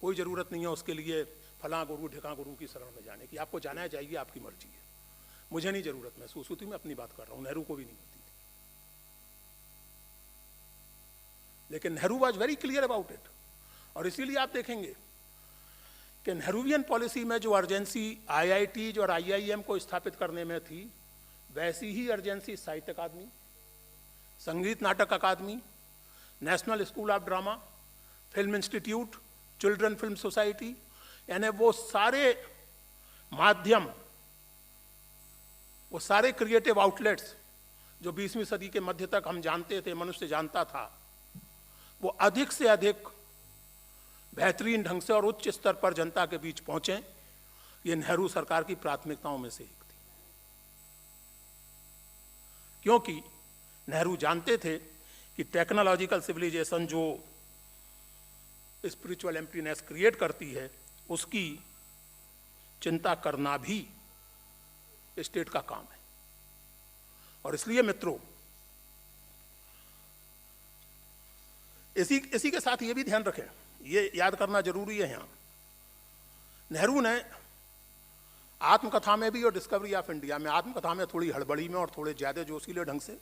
कोई ज़रूरत नहीं है उसके लिए फलां गुरु ढिकां गुरु की शरण में जाने की, आपको जाना चाहिए, आपकी मर्जी है, मुझे नहीं ज़रूरत महसूस होती, मैं अपनी बात कर रहा हूँ, नेहरू को भी नहीं होती। लेकिन Nehru was very clear about it, और इसीलिए आप देखेंगे कि नेहरूवियन पॉलिसी में जो अर्जेंसी आईआईटीज और आईआईएम को स्थापित करने में थी, वैसी ही अर्जेंसी साहित्य Akademi, Sangeet Natak Akademi, National School of Drama, film institute, Children Film Society, यानी वो सारे माध्यम, वो सारे क्रिएटिव आउटलेट्स जो 20वीं सदी के मध्य तक हम जानते थे, मनुष्य जानता था, वो अधिक से अधिक बेहतरीन ढंग से और उच्च स्तर पर जनता के बीच पहुंचे। ये नेहरू सरकार की प्राथमिकताओं में से एक थी, क्योंकि नेहरू जानते थे कि टेक्नोलॉजिकल सिविलाइजेशन जो स्पिरिचुअल एम्प्टीनेस क्रिएट करती है, उसकी चिंता करना भी स्टेट का काम है। और इसलिए मित्रों, इसी के साथ ये भी ध्यान रखें, ये याद करना जरूरी है यहां, नेहरू ने आत्मकथा में भी और डिस्कवरी ऑफ इंडिया में, आत्मकथा में थोड़ी हड़बड़ी में और थोड़े ज्यादा जोशीले ढंग से,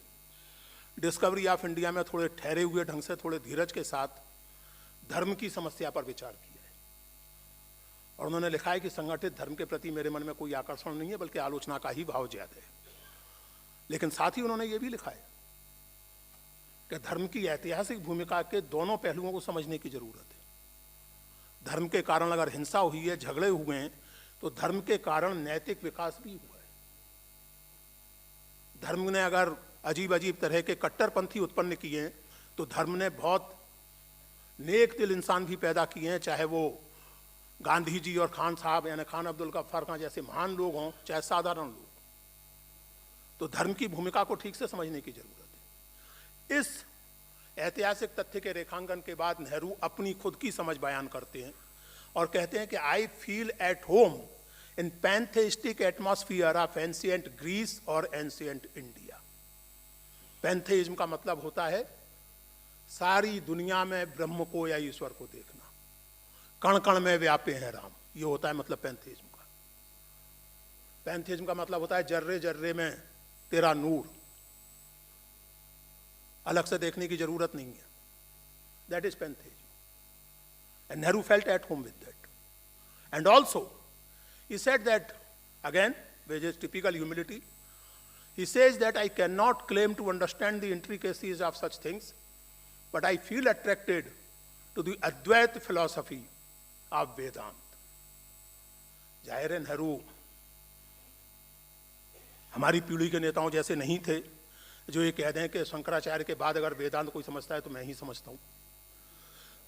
डिस्कवरी ऑफ इंडिया में थोड़े ठहरे हुए ढंग से, थोड़े धीरज के साथ धर्म की समस्या पर विचार किया है। और उन्होंने लिखा है कि संगठित धर्म के प्रति मेरे मन में कोई आकर्षण नहीं है, बल्कि आलोचना का ही भाव ज्यादा है। लेकिन साथ ही उन्होंने ये भी लिखा है कि धर्म की ऐतिहासिक भूमिका के दोनों पहलुओं को समझने की जरूरत है। धर्म के कारण अगर हिंसा हुई है, झगड़े हुए हैं, तो धर्म के कारण नैतिक विकास भी हुआ है। धर्म ने अगर अजीब अजीब तरह के कट्टरपंथी उत्पन्न किए हैं, तो धर्म ने बहुत नेक दिल इंसान भी पैदा किए हैं, चाहे वो गांधी जी और खान साहब यानी खान अब्दुल गफ्फार खान जैसे महान लोग हों, चाहे साधारण लोग। तो धर्म की भूमिका को ठीक से समझने की जरूरत है। इस ऐतिहासिक तथ्य के रेखांकन के बाद नेहरू अपनी खुद की समझ बयान करते हैं और कहते हैं कि I feel at home in pantheistic atmosphere of ancient Greece और एंशिएंट इंडिया। पैंथेइज्म का मतलब होता है सारी दुनिया में ब्रह्म को या ईश्वर को देखना, कण कण में व्यापे हैं राम, ये होता है मतलब पैंथेइज्म का। पैंथेइज्म का मतलब होता है जर्रे जर्रे में तेरा नूर, अलग से देखने की जरूरत नहीं है। That is pantheism and Nehru felt at home with that. And also he said that, again which is typical humility, he says that I cannot claim to understand the intricacies of such things, but I feel attracted to the Advaita philosophy of Vedanta. जाहिर है नेहरू हमारी पीढ़ी के नेताओं जैसे नहीं थे जो ये कह दें कि शंकराचार्य के बाद अगर वेदांत कोई समझता है तो मैं ही समझता हूं।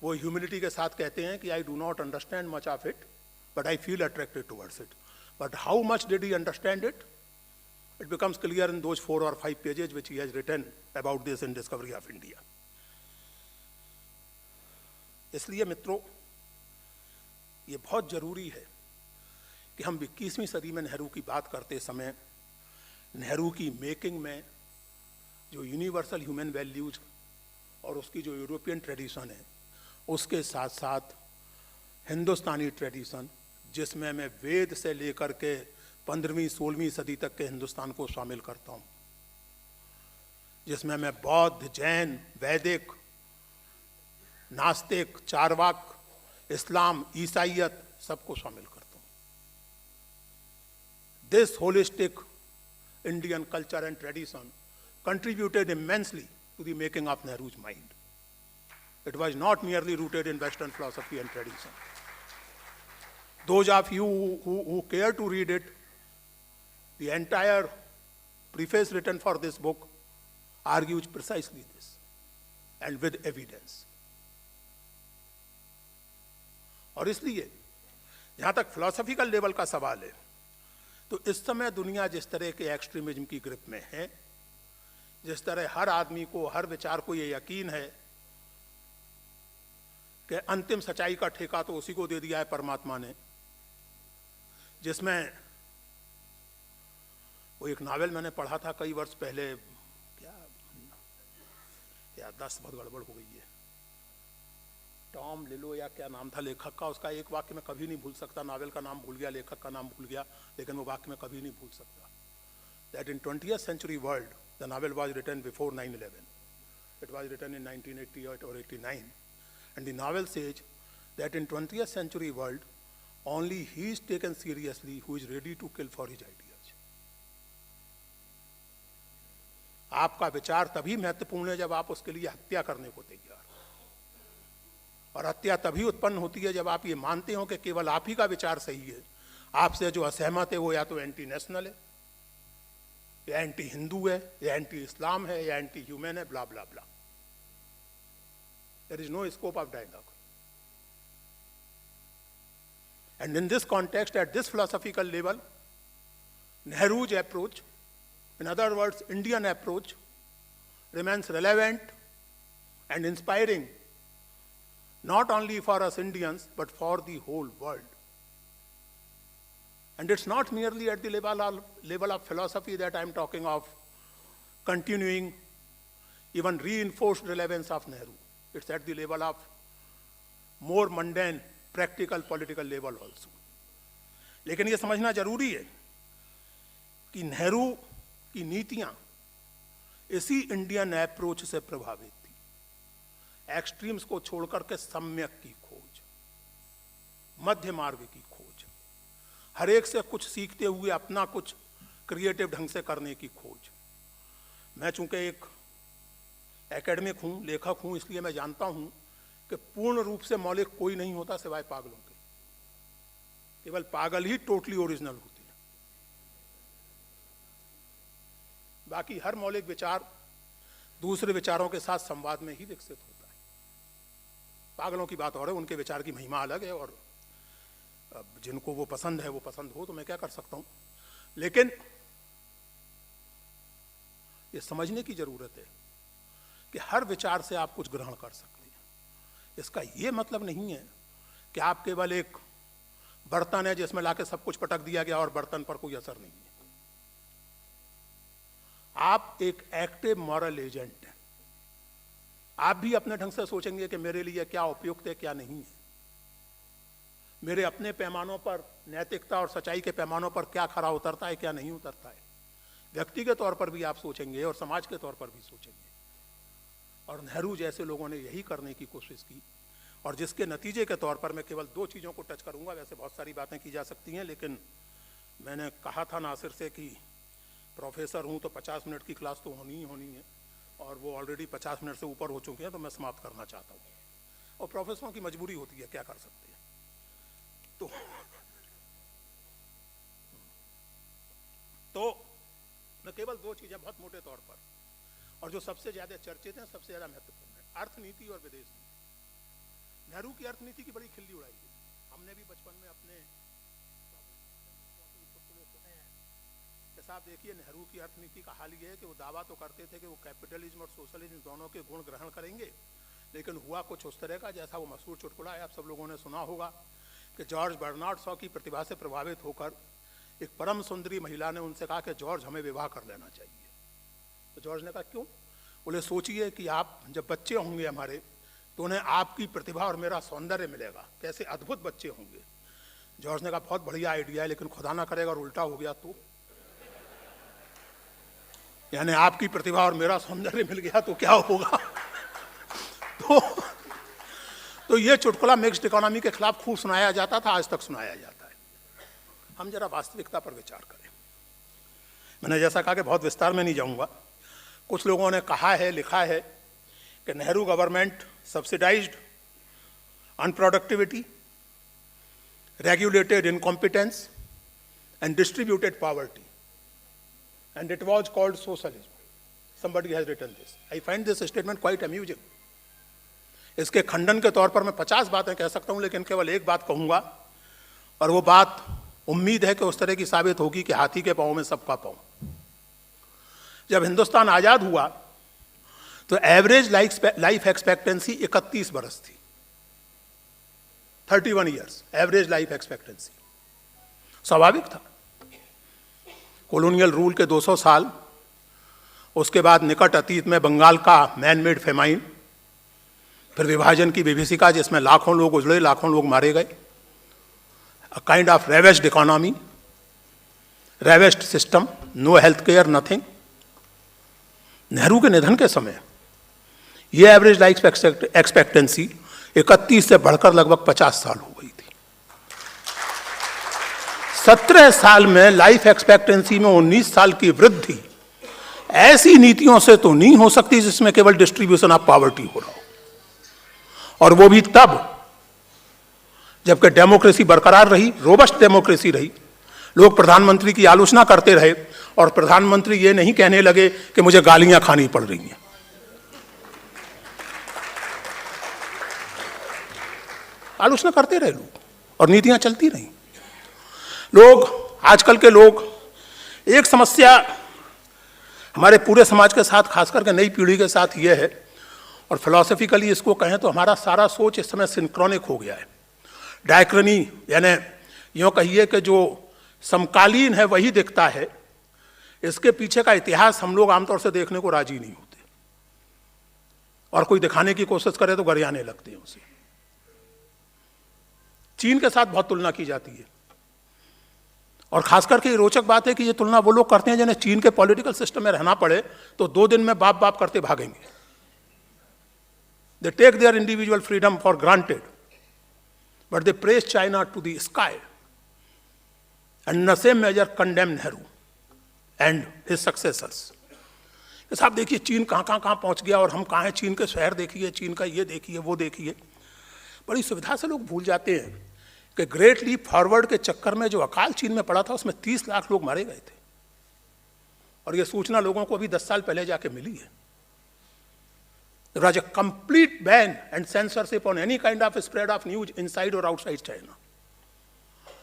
वो ह्यूमिलिटी के साथ कहते हैं कि I do not understand much of it, but I feel attracted towards it. But how much did he understand it? It becomes clear in those 4 or 5 pages which he has written about this in Discovery of India. इसलिए मित्रों, ये बहुत जरूरी है कि हम 21वीं सदी में नेहरू की बात करते समय नेहरू की मेकिंग में जो यूनिवर्सल ह्यूमन वैल्यूज और उसकी जो यूरोपियन ट्रेडिशन है, उसके साथ साथ हिंदुस्तानी ट्रेडिशन, जिसमें मैं वेद से लेकर के 15वीं 16वीं सदी तक के हिंदुस्तान को शामिल करता हूं, जिसमें मैं बौद्ध, जैन, वैदिक, नास्तिक, चारवाक, इस्लाम, ईसाइयत सबको शामिल करता हूं। This holistic Indian culture and tradition contributed immensely to the making of Nehru's mind. It was not merely rooted in Western philosophy and tradition. Those of you who care to read it, the entire preface written for this book argues precisely this, and with evidence. और इसलिए जहां तक फिलोसॉफिकल लेवल का सवाल है, तो इस समय दुनिया जिस तरह के एक्सट्रीमिज्म की ग्रिप में है, जिस तरह हर आदमी को, हर विचार को ये यकीन है कि अंतिम सच्चाई का ठेका तो उसी को दे दिया है परमात्मा ने, जिसमें वो एक नावल मैंने पढ़ा था कई वर्ष पहले, क्या 10 बहुत गड़बड़ हो गई है, टॉम लिलो या क्या नाम था लेखक का, उसका एक वाक्य मैं कभी नहीं भूल सकता। नावल का नाम भूल गया, लेखक का नाम भूल गया, लेकिन वो वाक्य मैं कभी नहीं भूल सकता। That in 20th century world, the novel was written before 9/11. It was written in 1988 or 89. And the novel says that in 20th century world, only he is taken seriously who is ready to kill for his ideas. आपका विचार तभी महत्वपूर्ण है जब आप उसके लिए हत्या करने को तैयार हो, और हत्या तभी उत्पन्न होती है जब आप ये मानते हो कि केवल आप ही का विचार सही है, आपसे जो असहमत है वो या तो एंटी नेशनल है, या एंटी हिंदू है, या एंटी इस्लाम है, या एंटी ह्यूमन है, blah blah blah. There is no scope of dialogue. And in this context, at this philosophical level, Nehru's approach, in other words, Indian approach, remains relevant and inspiring, not only for us Indians, but for the whole world. And it's not merely at the level of philosophy that I'm talking of continuing, even reinforced relevance of Nehru. It's at the level of more mundane, practical political level also. लेकिन यह समझना जरूरी है कि नेहरू की नीतियां इसी इंडियन अप्रोच से प्रभावित थी, एक्सट्रीम्स को छोड़कर के सम्यक की खोज, मध्य मार्ग की खोज, हर एक से कुछ सीखते हुए अपना कुछ क्रिएटिव ढंग से करने की खोज। मैं चूंकि एक एकेडमिक हूं, लेखक हूं, इसलिए मैं जानता हूं कि पूर्ण रूप से मौलिक कोई नहीं होता सिवाय पागलों के। केवल पागल ही टोटली ओरिजिनल होते हैं। बाकी हर मौलिक विचार दूसरे विचारों के साथ संवाद में ही विकसित होता है। पागलों की बात और है, उनके विचार की महिमा अलग है, और जिनको वो पसंद है वो पसंद हो, तो मैं क्या कर सकता हूं। लेकिन ये समझने की जरूरत है कि हर विचार से आप कुछ ग्रहण कर सकते हैं। इसका यह मतलब नहीं है कि आप केवल एक बर्तन है जिसमें लाके सब कुछ पटक दिया गया और बर्तन पर कोई असर नहीं है। आप एक एक्टिव मॉरल एजेंट हैं। आप भी अपने ढंग से सोचेंगे कि मेरे लिए क्या उपयुक्त है, क्या नहीं है, मेरे अपने पैमानों पर नैतिकता और सच्चाई के पैमानों पर क्या खरा उतरता है, क्या नहीं उतरता है। व्यक्ति के तौर पर भी आप सोचेंगे और समाज के तौर पर भी सोचेंगे। और नेहरू जैसे लोगों ने यही करने की कोशिश की, और जिसके नतीजे के तौर पर मैं केवल दो चीज़ों को टच करूंगा। वैसे बहुत सारी बातें की जा सकती हैं, लेकिन मैंने कहा था नासिर से कि प्रोफेसर हूं तो 50 मिनट की क्लास तो होनी ही होनी है, और वो ऑलरेडी 50 मिनट से ऊपर हो चुके हैं, तो मैं समाप्त करना चाहता हूँ। और प्रोफेसरों की मजबूरी होती है, क्या कर सकते हैं। तो मैं केवल दो चीज़ें बहुत मोटे तौर पर, और जो सबसे ज्यादा चर्चित हैं, सबसे ज्यादा महत्वपूर्ण है, अर्थनीति और विदेश नीति। नेहरू की अर्थनीति की बड़ी खिल्ली उड़ाई गई। हमने भी बचपन में अपने साहब देखिए, नेहरू की अर्थनीति का हाल ये है कि वो दावा तो करते थे कि वो कैपिटलिज्म और सोशलिज्म दोनों के गुण ग्रहण करेंगे, लेकिन हुआ कुछ उस तरह का जैसा वो मशहूर चुटकुला है, आप सब लोगों ने सुना होगा कि जॉर्ज बर्नार्ड शॉ की प्रतिभा से प्रभावित होकर एक परम सुंदरी महिला ने उनसे कहा कि जॉर्ज हमें विवाह कर लेना चाहिए। तो जॉर्ज ने कहा क्यों? बोले सोचिए कि आप जब बच्चे होंगे हमारे, तो उन्हें आपकी प्रतिभा और मेरा सौंदर्य मिलेगा, कैसे अद्भुत बच्चे होंगे। जॉर्ज ने कहा बहुत बढ़िया आइडिया है, लेकिन खुदा ना करेगा और उल्टा हो गया तो, यानी आपकी प्रतिभा और मेरा सौंदर्य मिल गया तो क्या होगा। तो ये चुटकुला मिक्स्ड इकोनॉमी के खिलाफ खूब सुनाया जाता था, आज तक सुनाया जाता है। हम जरा वास्तविकता पर विचार करें। मैंने जैसा कहा कि बहुत विस्तार में नहीं जाऊंगा। कुछ लोगों ने कहा है, लिखा है कि Nehru government subsidised unproductivity, regulated incompetence and distributed poverty, and it was called socialism. Somebody has written this. I find this statement quite amusing. इसके खंडन के तौर पर मैं 50 बातें कह सकता हूं, लेकिन केवल एक बात कहूंगा, और वो बात उम्मीद है कि उस तरह की साबित होगी कि हाथी के पांव में सबका पांव। जब हिंदुस्तान आजाद हुआ तो एवरेज लाइफ एक्सपेक्टेंसी 31 बरस थी, 31 ईयर्स एवरेज लाइफ एक्सपेक्टेंसी। स्वाभाविक था, कॉलोनियल रूल के 200 साल, उसके बाद निकट अतीत में बंगाल का मैन मेड फेमाइन, फिर विभाजन की विभीषिका जिसमें लाखों लोग उजड़े, लाखों लोग मारे गए, a kind of ravaged economy, ravaged system, no health care, nothing. Nehru के निधन के समय ये एवरेज लाइफ एक्सपेक्टेंसी 31 से बढ़कर लगभग 50 साल हो गई थी। 17 साल में लाइफ एक्सपेक्टेंसी में 19 साल की वृद्धि ऐसी नीतियों से तो नहीं हो सकती जिसमें केवल डिस्ट्रीब्यूशन ऑफ पॉवर्टी हो रहा हो, और वो भी तब जबकि डेमोक्रेसी बरकरार रही, रोबस्ट डेमोक्रेसी रही, लोग प्रधानमंत्री की आलोचना करते रहे और प्रधानमंत्री ये नहीं कहने लगे कि मुझे गालियां खानी पड़ रही हैं। आलोचना करते रहे लोग और नीतियां चलती रही। लोग, आजकल के लोग, एक समस्या हमारे पूरे समाज के साथ, खास करके नई पीढ़ी के साथ ये है, और फिलॉसफिकली इसको कहें तो हमारा सारा सोच इस समय सिंक्रोनिक हो गया है। डायक्रनी, यानी यूँ कहिए कि जो समकालीन है वही दिखता है, इसके पीछे का इतिहास हम लोग आमतौर से देखने को राजी नहीं होते, और कोई दिखाने की कोशिश करे तो गरियाने लगते हैं उसे। चीन के साथ बहुत तुलना की जाती है, और खास करके ये रोचक बात है कि ये तुलना वो लोग करते हैं जिन्हें चीन के पॉलिटिकल सिस्टम में रहना पड़े तो 2 दिन में बाप बाप करते भागेंगे। They take their individual freedom for granted, but they praise China to the sky and in the same measure condemn Nehru and his successors. साहब देखिए चीन कहाँ पहुंच गया और हम कहाँ हैं, चीन के शहर देखिए, चीन का ये देखिए, वो देखिए। बड़ी सुविधा से लोग भूल जाते हैं कि ग्रेट लीप फॉरवर्ड के चक्कर में जो अकाल चीन में पड़ा था उसमें 30 लाख लोग मारे गए थे, और ये सूचना लोगों को अभी 10 साल पहले जाके मिली है। There was a complete ban and censorship on any kind of spread of news inside or outside China.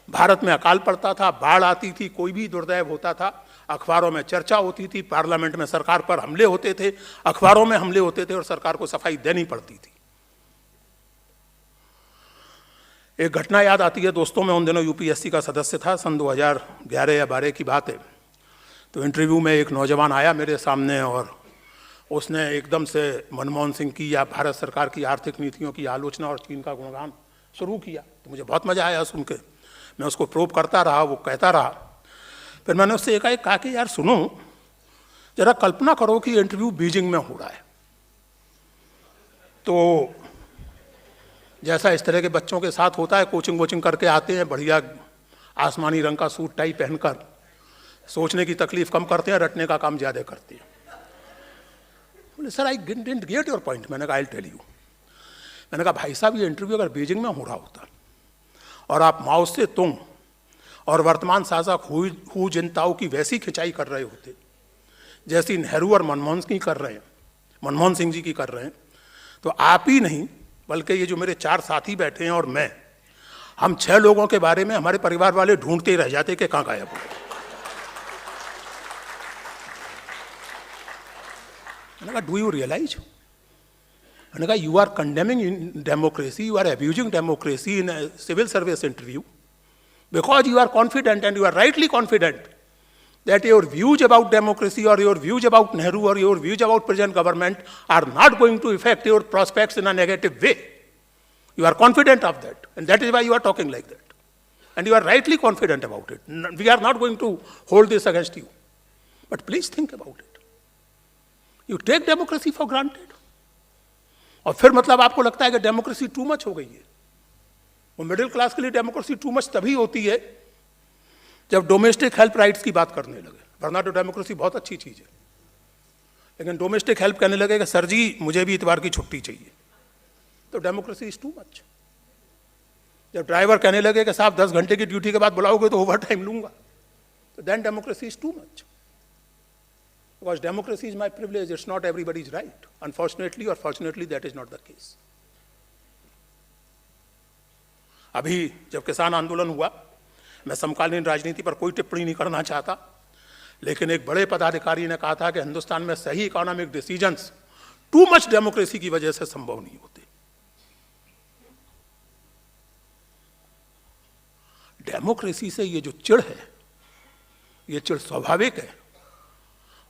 Bharat में अकाल पड़ता था, बाढ़ आती थी, कोई भी दुर्दैव होता था, अखबारों में चर्चा होती थी, पार्लियामेंट में सरकार पर हमले होते थे, अखबारों में हमले होते थे और सरकार को सफाई देनी पड़ती थी। एक घटना याद आती है दोस्तों, मैं उन दिनों यूपीएससी का सदस्य था, सन 2011 या 12 की बात है। तो इंटरव्यू में एक नौजवान आया मेरे सामने और उसने एकदम से मनमोहन सिंह की या भारत सरकार की आर्थिक नीतियों की आलोचना और चीन का गुणगान शुरू किया। तो मुझे बहुत मजा आया सुन के, मैं उसको प्रोब करता रहा, वो कहता रहा। फिर मैंने उससे एकाएक कहा कि यार सुनो, जरा कल्पना करो कि इंटरव्यू बीजिंग में हो रहा है, तो जैसा इस तरह के बच्चों के साथ होता है, कोचिंग वोचिंग करके आते हैं, बढ़िया आसमानी रंग का सूट टाई पहनकर, सोचने की तकलीफ कम करते हैं, रटने का काम ज़्यादा करते हैं। बोले sir I didn't get your point. मैंने कहा आई टेल यू। मैंने कहा भाई साहब ये इंटरव्यू अगर बीजिंग में हो रहा होता और आप माओ से तुंग और वर्तमान शासक हु जिनताओ की वैसी खिंचाई कर रहे होते जैसी नेहरू और मनमोहन सिंह जी की कर रहे हैं, तो आप ही नहीं बल्कि ये जो मेरे 4 साथी बैठे हैं और मैं, हम 6 लोगों के बारे में हमारे परिवार वाले ढूंढते ही रह जाते कि कहाँ गायब हो गए। मैंने कहा डू यू रियलाइज? मैंने कहा you are condemning democracy, you are abusing democracy in civil service interview because you are confident and you are rightly confident that your views about democracy or your views about Nehru or your views about present government are not going to affect your prospects in a negative way. You are confident of that, and that is why you are talking like that. And you are rightly confident about it. We are not going to hold this against you. But please think about it. You take democracy for granted. और फिर मतलब आपको लगता है कि डेमोक्रेसी टू मच हो गई है। वो मिडिल क्लास के लिए डेमोक्रेसी टू मच तभी होती है जब डोमेस्टिक हेल्प राइट्स की बात करने लगे, वरना तो डेमोक्रेसी बहुत अच्छी चीज़ है। लेकिन डोमेस्टिक हेल्प कहने लगे कि सर जी मुझे भी इतवार की छुट्टी चाहिए, तो डेमोक्रेसी इज टू मच। जब ड्राइवर कहने लगे कि साहब 10 घंटे की ड्यूटी के बाद बुलाओगे तो ओवर टाइम लूंगा, तो then democracy is too much. Because democracy is my privilege, it's not everybody's right. Unfortunately और fortunately that is not the case. अभी जब किसान आंदोलन हुआ, मैं समकालीन राजनीति पर कोई टिप्पणी नहीं करना चाहता, लेकिन एक बड़े पदाधिकारी ने कहा था कि हिंदुस्तान में सही economic decisions to much democracy की वजह से संभव नहीं होते। डेमोक्रेसी से ये जो चिढ़ है, ये चिढ़ स्वाभाविक है,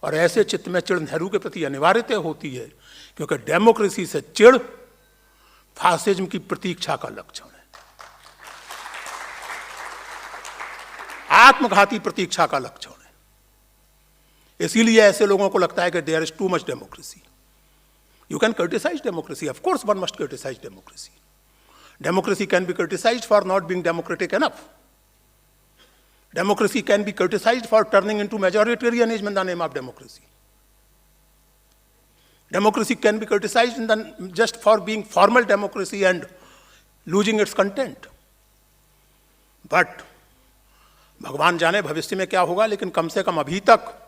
और ऐसे चित्त में चिढ़ नेहरू के प्रति अनिवार्यता होती है, क्योंकि डेमोक्रेसी से चिढ़ फासिज्म की प्रतीक्षा का लक्षण है, आत्मघाती प्रतीक्षा का लक्षण है। इसीलिए ऐसे लोगों को लगता है कि there is too much democracy. You can criticise democracy, of course one must criticise democracy. Democracy can be criticised for not being democratic enough. Democracy can be criticised for turning into majoritarianism in the name of democracy. Democracy can be criticized in the, just for being formal democracy and losing its content. But भगवान जाने भविष्य में क्या होगा, लेकिन कम से कम अभी तक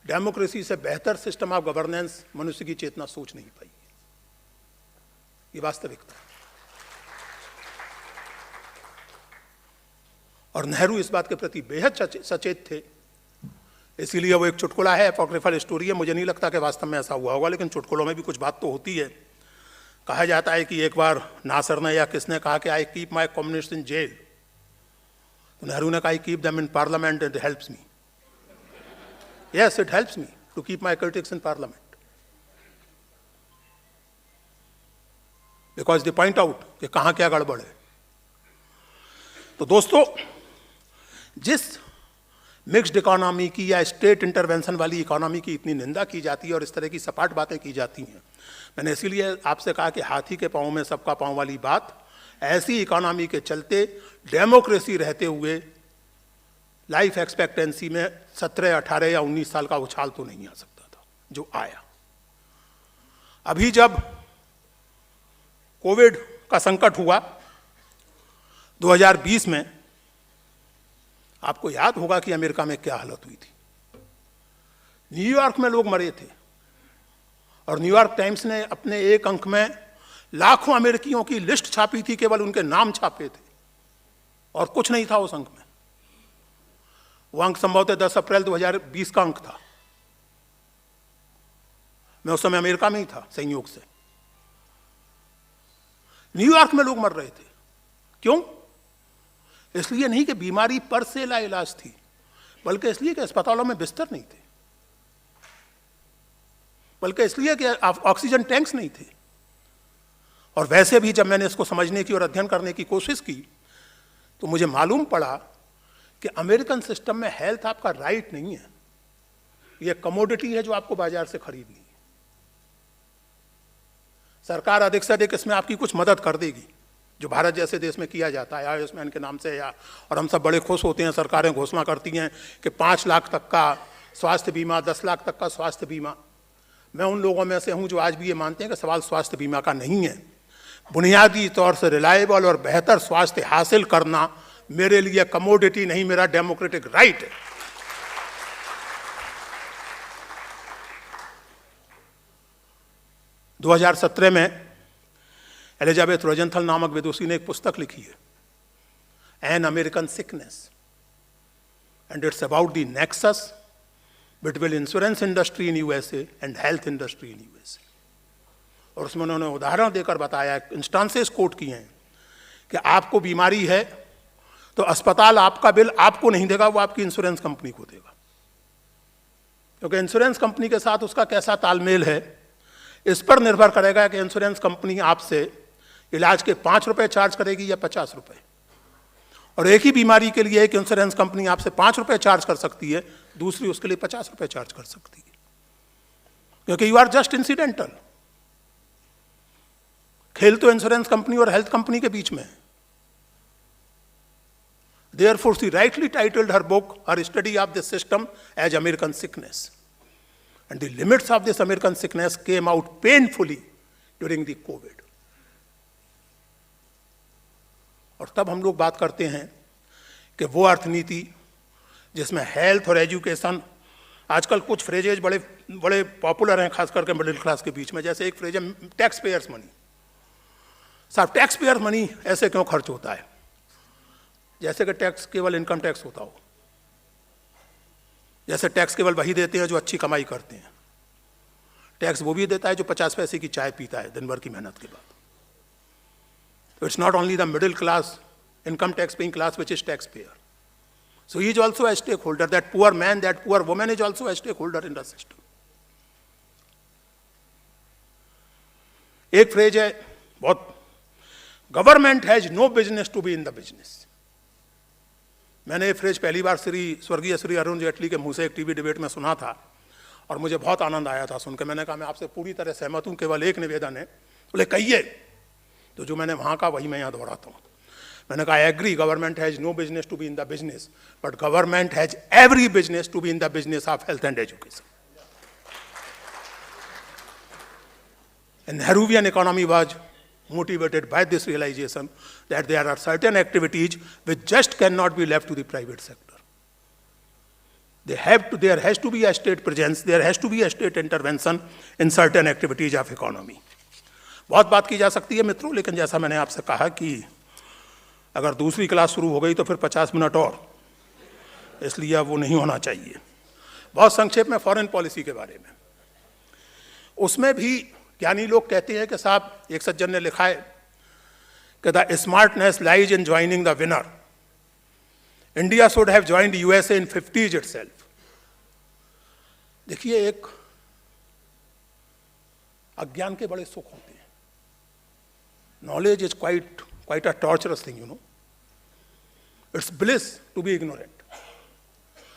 डेमोक्रेसी से बेहतर सिस्टम ऑफ गवर्नेंस मनुष्य की चेतना सोच नहीं पाई। ये वास्तविकता है। और नेहरू इस बात के प्रति बेहद सचेत थे, इसीलिए वो एक चुटकुला है, अपॉक्रिफल स्टोरी है, मुझे नहीं लगता कि वास्तव में ऐसा हुआ होगा, लेकिन चुटकुलों में भी कुछ बात तो होती है। कहा जाता है कि एक बार नासर ने या किसने कहा कि I keep my communist in jail, तो नेहरू ने कहा I keep them in parliament and it helps me. Yes, it helps me to keep my critics in parliament, because they point out कि कहां क्या गड़बड़ है। तो दोस्तों, जिस मिक्स्ड इकोनॉमी की या स्टेट इंटरवेंशन वाली इकोनॉमी की इतनी निंदा की जाती है और इस तरह की सपाट बातें की जाती हैं, मैंने इसीलिए आपसे कहा कि हाथी के पांव में सबका पांव वाली बात, ऐसी इकोनॉमी के चलते डेमोक्रेसी रहते हुए लाइफ एक्सपेक्टेंसी में 17, 18 या 19 साल का उछाल तो नहीं आ सकता था जो आया। अभी जब कोविड का संकट हुआ 2020 में, आपको याद होगा कि अमेरिका में क्या हालत हुई थी। न्यूयॉर्क में लोग मरे थे और न्यूयॉर्क टाइम्स ने अपने एक अंक में लाखों अमेरिकियों की लिस्ट छापी थी, केवल उनके नाम छापे थे और कुछ नहीं था उस अंक में। वो अंक संभवतः 10 अप्रैल 2020 का अंक था। मैं उस समय अमेरिका में ही था संयोग से। न्यूयॉर्क में लोग मर रहे थे। क्यों? इसलिए नहीं कि बीमारी पर से लाइलाज थी, बल्कि इसलिए कि अस्पतालों में बिस्तर नहीं थे, बल्कि इसलिए कि ऑक्सीजन टैंक्स नहीं थे। और वैसे भी जब मैंने इसको समझने की और अध्ययन करने की कोशिश की, तो मुझे मालूम पड़ा कि अमेरिकन सिस्टम में हेल्थ आपका राइट नहीं है, यह कमोडिटी है जो आपको बाजार से खरीदनी है। सरकार अधिक से अधिक इसमें आपकी कुछ मदद कर देगी, जो भारत जैसे देश में किया जाता है आयुष्मान के नाम से, या और हम सब बड़े खुश होते हैं, सरकारें घोषणा करती हैं कि 5 लाख तक का स्वास्थ्य बीमा, 10 लाख तक का स्वास्थ्य बीमा। मैं उन लोगों में से हूं जो आज भी ये मानते हैं कि सवाल स्वास्थ्य बीमा का नहीं है। बुनियादी तौर से रिलायबल और बेहतर स्वास्थ्य हासिल करना मेरे लिए कमोडिटी नहीं, मेरा डेमोक्रेटिक राइट है। दो 2017 में एलिजाबेथ रोजेंथल नामक विदुषी ने एक पुस्तक लिखी है, an American sickness, and it's about the nexus between insurance industry in USA and health industry in USA. और उसमें उन्होंने उदाहरण देकर बताया, इंस्टांसेस कोट किए हैं कि आपको बीमारी है तो अस्पताल आपका बिल आपको नहीं देगा, वो आपकी इंश्योरेंस कंपनी को देगा, क्योंकि इंश्योरेंस कंपनी के साथ उसका कैसा तालमेल है इस पर निर्भर करेगा कि इंश्योरेंस कंपनी आपसे इलाज के 5 रुपए चार्ज करेगी या 50 रुपए। और एक ही बीमारी के लिए एक इंश्योरेंस कंपनी आपसे 5 रुपए चार्ज कर सकती है, दूसरी उसके लिए 50 रुपए चार्ज कर सकती है, क्योंकि यू आर जस्ट इंसिडेंटल। खेल तो इंश्योरेंस कंपनी और हेल्थ कंपनी के बीच में है। Therefore, she rightly titled her book, her study of this system, as American Sickness. And the limits of this American sickness came out painfully during the COVID. और तब हम लोग बात करते हैं कि वो अर्थनीति जिसमें हेल्थ और एजुकेशन, आजकल कुछ फ्रेजेज बड़े बड़े पॉपुलर हैं खास करके मिडिल क्लास के बीच में, जैसे एक फ्रेज है टैक्स पेयर्स मनी। साहब, टैक्स पेयर्स मनी ऐसे क्यों खर्च होता है? जैसे कि टैक्स केवल इनकम टैक्स होता हो, जैसे टैक्स केवल वही देते हैं जो अच्छी कमाई करते हैं। टैक्स वो भी देता है जो 50 पैसे की चाय पीता है दिन भर की मेहनत के बाद। It's not only the middle class, income tax paying class which is taxpayer. So he is also a stakeholder. That poor man, that poor woman is also a stakeholder in the system. एक फ्रेज है बहुत, government has no business to be in the business. मैंने ये फ्रेज पहली बार स्वर्गीय श्री अरुण जेटली के मुंह से एक टीवी डिबेट में सुना था और मुझे बहुत आनंद आया था सुनकर। मैंने कहा मैं आपसे पूरी तरह सहमत हूं, केवल एक निवेदन है। बोले कहिए। तो जो मैंने वहां कहा वही मैं यहां दोहराता हूं। मैंने कहा I agree, government has no business to be in the business, but government has every business to be in the business of health and education. And Nehruvian economy was motivated by this realization that there are certain activities which just cannot be left to the private sector. There has to be a state presence, there has to be a state intervention in certain activities of economy. बहुत बात की जा सकती है मित्रों, लेकिन जैसा मैंने आपसे कहा कि अगर दूसरी क्लास शुरू हो गई तो फिर 50 मिनट और, इसलिए अब वो नहीं होना चाहिए। बहुत संक्षेप में फॉरेन पॉलिसी के बारे में, उसमें भी ज्ञानी लोग कहते हैं कि साहब, एक सज्जन ने लिखा है कि the smartness lies in joining the winner. India should have joined USA in 50s itself. देखिए, एक अज्ञान के बड़े सुख होते हैं। Knowledge is quite a torturous thing, you know, it's bliss to be ignorant.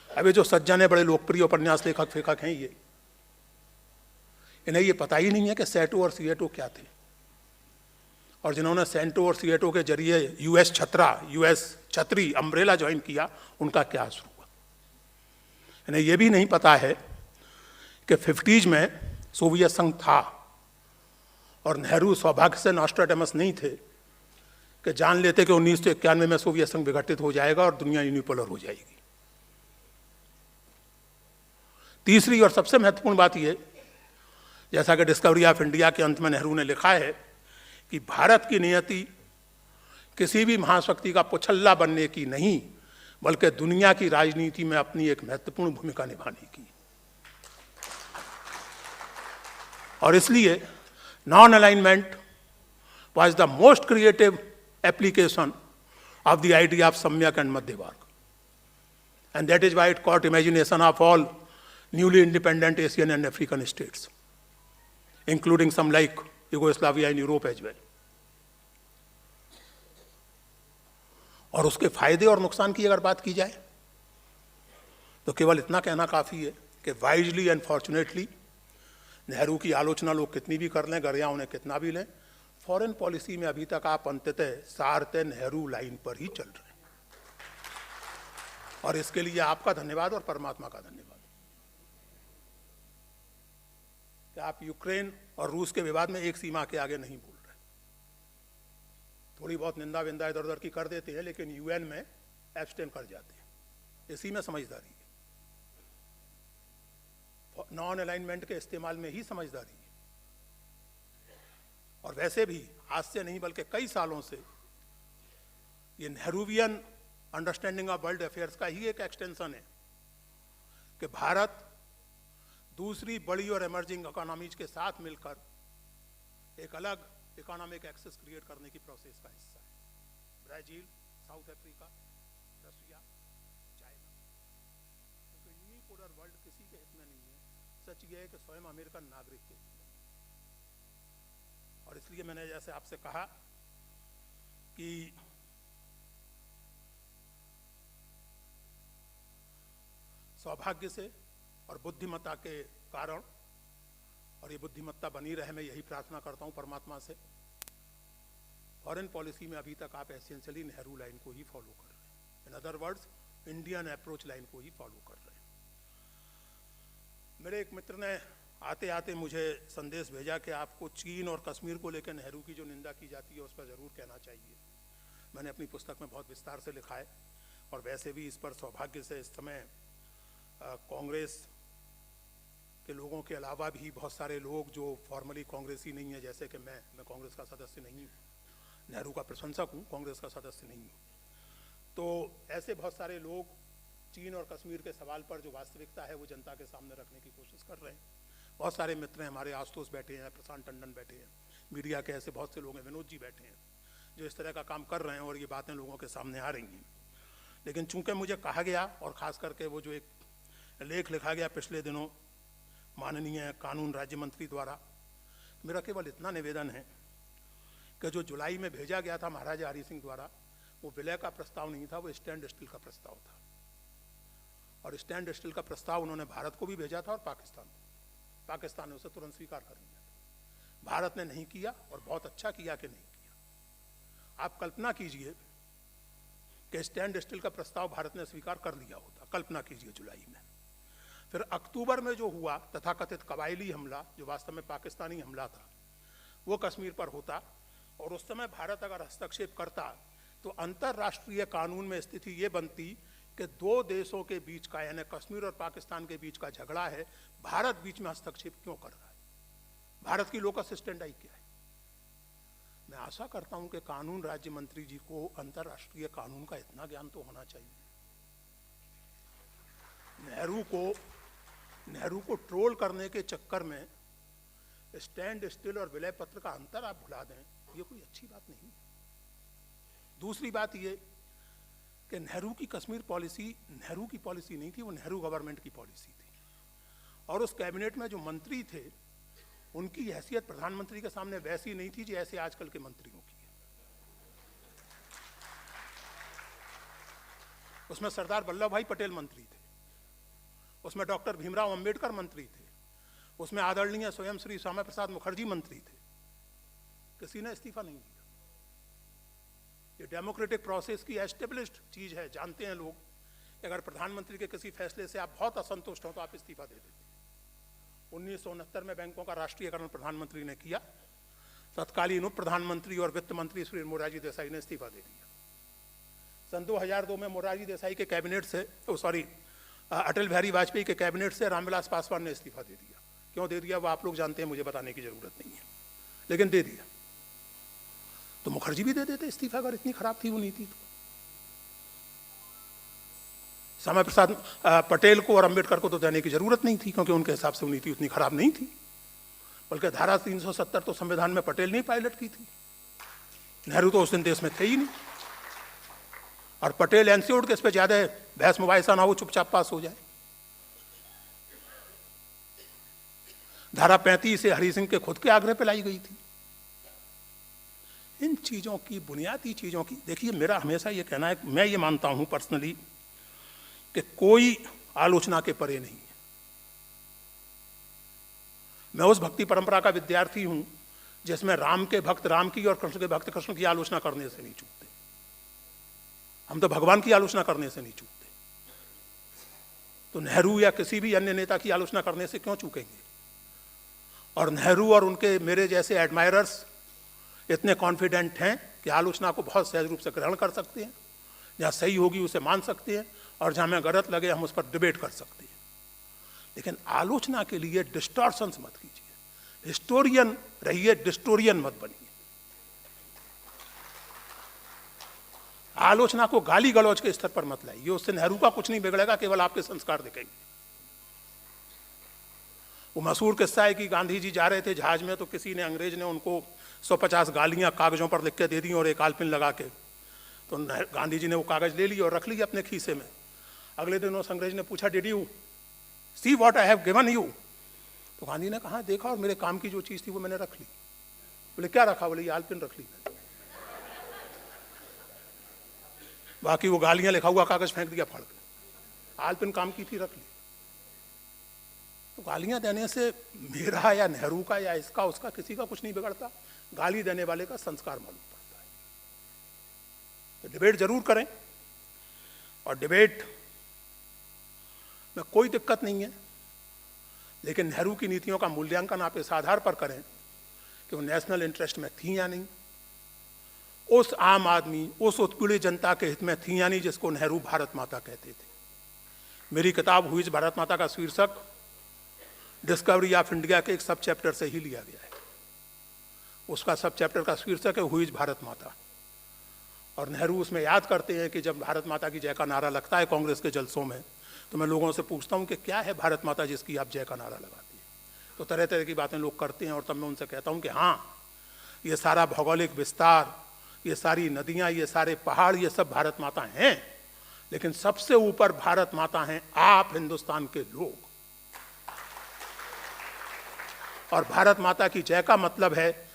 अभी जो सज्जन है, बड़े लोकप्रिय उपन्यास लेखक फेखक हैं, ये इन्हें ये पता ही नहीं है कि सेटो और सीएटो क्या थे, और जिन्होंने सेंटो और सीएटो के जरिए यूएस छतरी अम्ब्रेला ज्वाइन किया, उनका क्या असर हुआ। इन्हें ये भी नहीं पता है कि 50s में सोवियत संघ था, और नेहरू सौभाग्य से नॉस्ट्राडामस नहीं थे कि जान लेते कि 1991 में सोवियत संघ विघटित हो जाएगा और दुनिया यूनिपोलर हो जाएगी। तीसरी और सबसे महत्वपूर्ण बात यह, जैसा कि डिस्कवरी ऑफ इंडिया के अंत में नेहरू ने लिखा है कि भारत की नियति किसी भी महाशक्ति का पुछल्ला बनने की नहीं, बल्कि दुनिया की राजनीति में अपनी एक महत्वपूर्ण भूमिका निभाने की। और इसलिए non alignment was the most creative application of the idea of Samyak and Madhya. And that is why it caught imagination of all newly independent Asian and African states, including some like Yugoslavia and Europe as well. और उसके फायदे और नुकसान की अगर बात की जाए तो केवल इतना कहना काफ़ी है कि वाइजली एंड फॉर्चुनेटली नेहरू की आलोचना लोग कितनी भी कर लें, गरिया उन्हें कितना भी लें, फॉरेन पॉलिसी में अभी तक आप अंततः सारते नेहरू लाइन पर ही चल रहे हैं। और इसके लिए आपका धन्यवाद और परमात्मा का धन्यवाद कि आप यूक्रेन और रूस के विवाद में एक सीमा के आगे नहीं बोल रहे। थोड़ी बहुत निंदा विंदा इधर उधर की कर देते हैं, लेकिन यूएन में एब्स्टेन कर जाते हैं। इसी में समझदारी है, नॉन अलाइनमेंट के इस्तेमाल में ही समझदारी है। और वैसे भी आज से नहीं बल्कि कई सालों से ये Nehruvian understanding of world affairs का ही एक एक्सटेंशन है कि भारत दूसरी बड़ी और इमर्जिंग इकोनॉमीज के साथ मिलकर एक अलग इकोनॉमिक एक्सेस क्रिएट करने की प्रोसेस का हिस्सा है। Brazil, south Africa, Russia, China, क्योंकि यूनिपोलर वर्ल्ड किसी के हित में नहीं है। सच यह है कि स्वयं अमेरिकन नागरिक के हित में। और इसलिए मैंने जैसे आपसे कहा कि सौभाग्य से और बुद्धिमत्ता के कारण, और ये बुद्धिमत्ता बनी रहे, मैं यही प्रार्थना करता हूं परमात्मा से, फॉरेन पॉलिसी में अभी तक आप एसेंशियली नेहरू लाइन को ही फॉलो कर रहे हैं। In other words, Indian approach line को ही फॉलो कर रहे हैं। मेरे एक मित्र ने आते आते मुझे संदेश भेजा कि आपको चीन और कश्मीर को लेकर नेहरू की जो निंदा की जाती है उस पर ज़रूर कहना चाहिए। मैंने अपनी पुस्तक में बहुत विस्तार से लिखा है, और वैसे भी इस पर सौभाग्य से इस समय कांग्रेस के लोगों के अलावा भी बहुत सारे लोग जो फॉर्मली कांग्रेसी नहीं है, जैसे कि मैं कांग्रेस का सदस्य नहीं हूँ, नेहरू का प्रशंसक हूँ, कांग्रेस का सदस्य नहीं हूँ, तो ऐसे बहुत सारे लोग चीन और कश्मीर के सवाल पर जो वास्तविकता है वो जनता के सामने रखने की कोशिश कर रहे हैं। बहुत सारे मित्र हैं हमारे, आशुतोष बैठे हैं, प्रशांत टंडन बैठे हैं, मीडिया के ऐसे बहुत से लोग हैं, विनोद जी बैठे हैं, जो इस तरह का काम कर रहे हैं और ये बातें लोगों के सामने आ रही हैं। लेकिन चूंकि मुझे कहा गया, और ख़ास करके वो जो एक लेख लिखा गया पिछले दिनों माननीय कानून राज्य मंत्री द्वारा, मेरा केवल इतना निवेदन है कि जो जुलाई में भेजा गया था महाराजा हरि सिंह द्वारा, वो विलय का प्रस्ताव नहीं था, वो स्टैंड स्टिल का प्रस्ताव था। और स्टैंड स्टिल का प्रस्ताव उन्होंने भारत को भी भेजा था और पाकिस्तान ने उसे तुरंत स्वीकार कर लिया था। भारत ने नहीं किया, और बहुत अच्छा किया कि नहीं किया। आप कल्पना कीजिए कि स्टैंड स्टिल का प्रस्ताव भारत ने स्वीकार कर लिया होता, कल्पना कीजिए जुलाई में। फिर अक्टूबर में जो हुआ तथाकथित कबायली हमला, जो वास्तव में पाकिस्तानी हमला था, वो कश्मीर पर होता और उस समय भारत अगर हस्तक्षेप करता तो अंतर्राष्ट्रीय कानून में स्थिति ये बनती कि दो देशों के बीच का, यानी कश्मीर और पाकिस्तान के बीच का झगड़ा है, भारत बीच में हस्तक्षेप क्यों कर रहा है, भारत की लोकस स्टैंडाई क्या है। मैं आशा करता हूं कि कानून राज्य मंत्री जी को अंतर्राष्ट्रीय कानून का इतना ज्ञान तो होना चाहिए। नेहरू को ट्रोल करने के चक्कर में स्टैंड स्टिल और विलय पत्र का अंतर आप भुला दें, ये कोई अच्छी बात नहीं है। दूसरी बात ये कि नेहरू की कश्मीर पॉलिसी नेहरू की पॉलिसी नहीं थी, वो नेहरू गवर्नमेंट की पॉलिसी थी। और उस कैबिनेट में जो मंत्री थे उनकी हैसियत प्रधानमंत्री के सामने वैसी नहीं थी जैसे आजकल के मंत्रियों की है। उसमें सरदार वल्लभ भाई पटेल मंत्री थे, उसमें डॉक्टर भीमराव अंबेडकर मंत्री थे, उसमें आदरणीय स्वयं श्री श्यामा प्रसाद मुखर्जी मंत्री थे। किसी ने इस्तीफा नहीं दिया। ये डेमोक्रेटिक प्रोसेस की एस्टेब्लिश्ड चीज है, जानते हैं लोग कि अगर प्रधानमंत्री के किसी फैसले से आप बहुत असंतुष्ट हो तो आप इस्तीफा दे देते। 1969 में बैंकों का राष्ट्रीयकरण प्रधानमंत्री ने किया, तत्कालीन उप प्रधानमंत्री और वित्त मंत्री श्री मोरारजी देसाई ने इस्तीफा दे दिया। सन 2002 में मोरारजी देसाई के कैबिनेट से अटल बिहारी वाजपेयी के कैबिनेट से रामविलास पासवान ने इस्तीफा दे दिया। क्यों दे दिया वो आप लोग जानते हैं, मुझे बताने की जरूरत नहीं है, लेकिन दे दिया। तो मुखर्जी भी दे देते इस्तीफा अगर इतनी खराब थी वो नीति तो। श्यामा प्रसाद पटेल को और अंबेडकर को तो देने की जरूरत नहीं थी, क्योंकि उनके हिसाब से वो नीति उतनी खराब नहीं थी। बल्कि धारा 370 तो संविधान में पटेल ने ही पायलट की थी, नेहरू तो उस दिन देश में थे ही नहीं। और पटेल एनसीओड के इस पर ज्यादा बहस मुबाहिसा ना हो, चुपचाप पास हो जाए। धारा 35 से हरि सिंह के खुद के आग्रह पर लाई गई थी। इन चीजों की, बुनियादी चीजों की, देखिए मेरा हमेशा ये कहना है, मैं ये मानता हूं पर्सनली कि कोई आलोचना के परे नहीं है। मैं उस भक्ति परंपरा का विद्यार्थी हूं जिसमें राम के भक्त राम की और कृष्ण के भक्त कृष्ण की आलोचना करने से नहीं चूकते। हम तो भगवान की आलोचना करने से नहीं चूकते, तो नेहरू या किसी भी अन्य नेता की आलोचना करने से क्यों चूकेंगे। और नेहरू और उनके मेरे जैसे एडमायरर्स इतने कॉन्फिडेंट हैं कि आलोचना को बहुत सहज रूप से ग्रहण कर सकते हैं, जहाँ सही होगी उसे मान सकते हैं और जहाँ हमें गलत लगे हम उस पर डिबेट कर सकते हैं। लेकिन आलोचना के लिए डिस्टॉर्शंस मत कीजिए, हिस्टोरियन रहिए, डिस्टोरियन मत बनिए। आलोचना को गाली गलौज के स्तर पर मत लाइए, उससे नेहरू का कुछ नहीं बिगड़ेगा, केवल आपके संस्कार दिखेंगे। वो मशहूर किस्सा है कि गांधी जी जा रहे थे जहाज में, तो किसी ने, अंग्रेज ने उनको 150 गालियां कागजों पर लिख के दे दी और एक आलपिन लगा के। तो गांधी जी ने वो कागज ले लिए और रख लिए अपने खीसे में। अगले दिन उस अंग्रेज ने पूछा, did you see what I have given you? तो गांधी ने कहा, देखा और मेरे काम की जो चीज थी वो मैंने रख ली। बोले क्या रखा? बोले ये आलपिन रख ली मैंने। बाकी वो गालियां लिखा हुआ कागज फेंक दिया फाड़ के, आलपिन काम की थी रख ली। तो गालियां देने से मेरा या नेहरू का या इसका उसका किसी का कुछ नहीं बिगड़ता, गाली देने वाले का संस्कार मालूम पड़ता है। तो डिबेट जरूर करें, और डिबेट में कोई दिक्कत नहीं है, लेकिन नेहरू की नीतियों का मूल्यांकन आप इस आधार पर करें कि वो नेशनल इंटरेस्ट में थी या नहीं, उस आम आदमी, उस उत्पीड़ित जनता के हित में थी या नहीं जिसको नेहरू भारत माता कहते थे। मेरी किताब हुई भारत माता का शीर्षक डिस्कवरी ऑफ इंडिया के एक सब चैप्टर से ही लिया गया है। उसका सब चैप्टर का शीर्षक है हुई भारत माता। और नेहरू उसमें याद करते हैं कि जब भारत माता की जय का नारा लगता है कांग्रेस के जलसों में, तो मैं लोगों से पूछता हूं कि क्या है भारत माता जिसकी आप जय का नारा लगाती है। तो तरह तरह की बातें लोग करते हैं, और तब मैं उनसे कहता हूं कि हाँ, ये सारा भौगोलिक विस्तार, ये सारी नदियां, ये सारे पहाड़, ये सब भारत माता हैं, लेकिन सबसे ऊपर भारत माता हैं आप हिंदुस्तान के लोग। और भारत माता की जय का मतलब है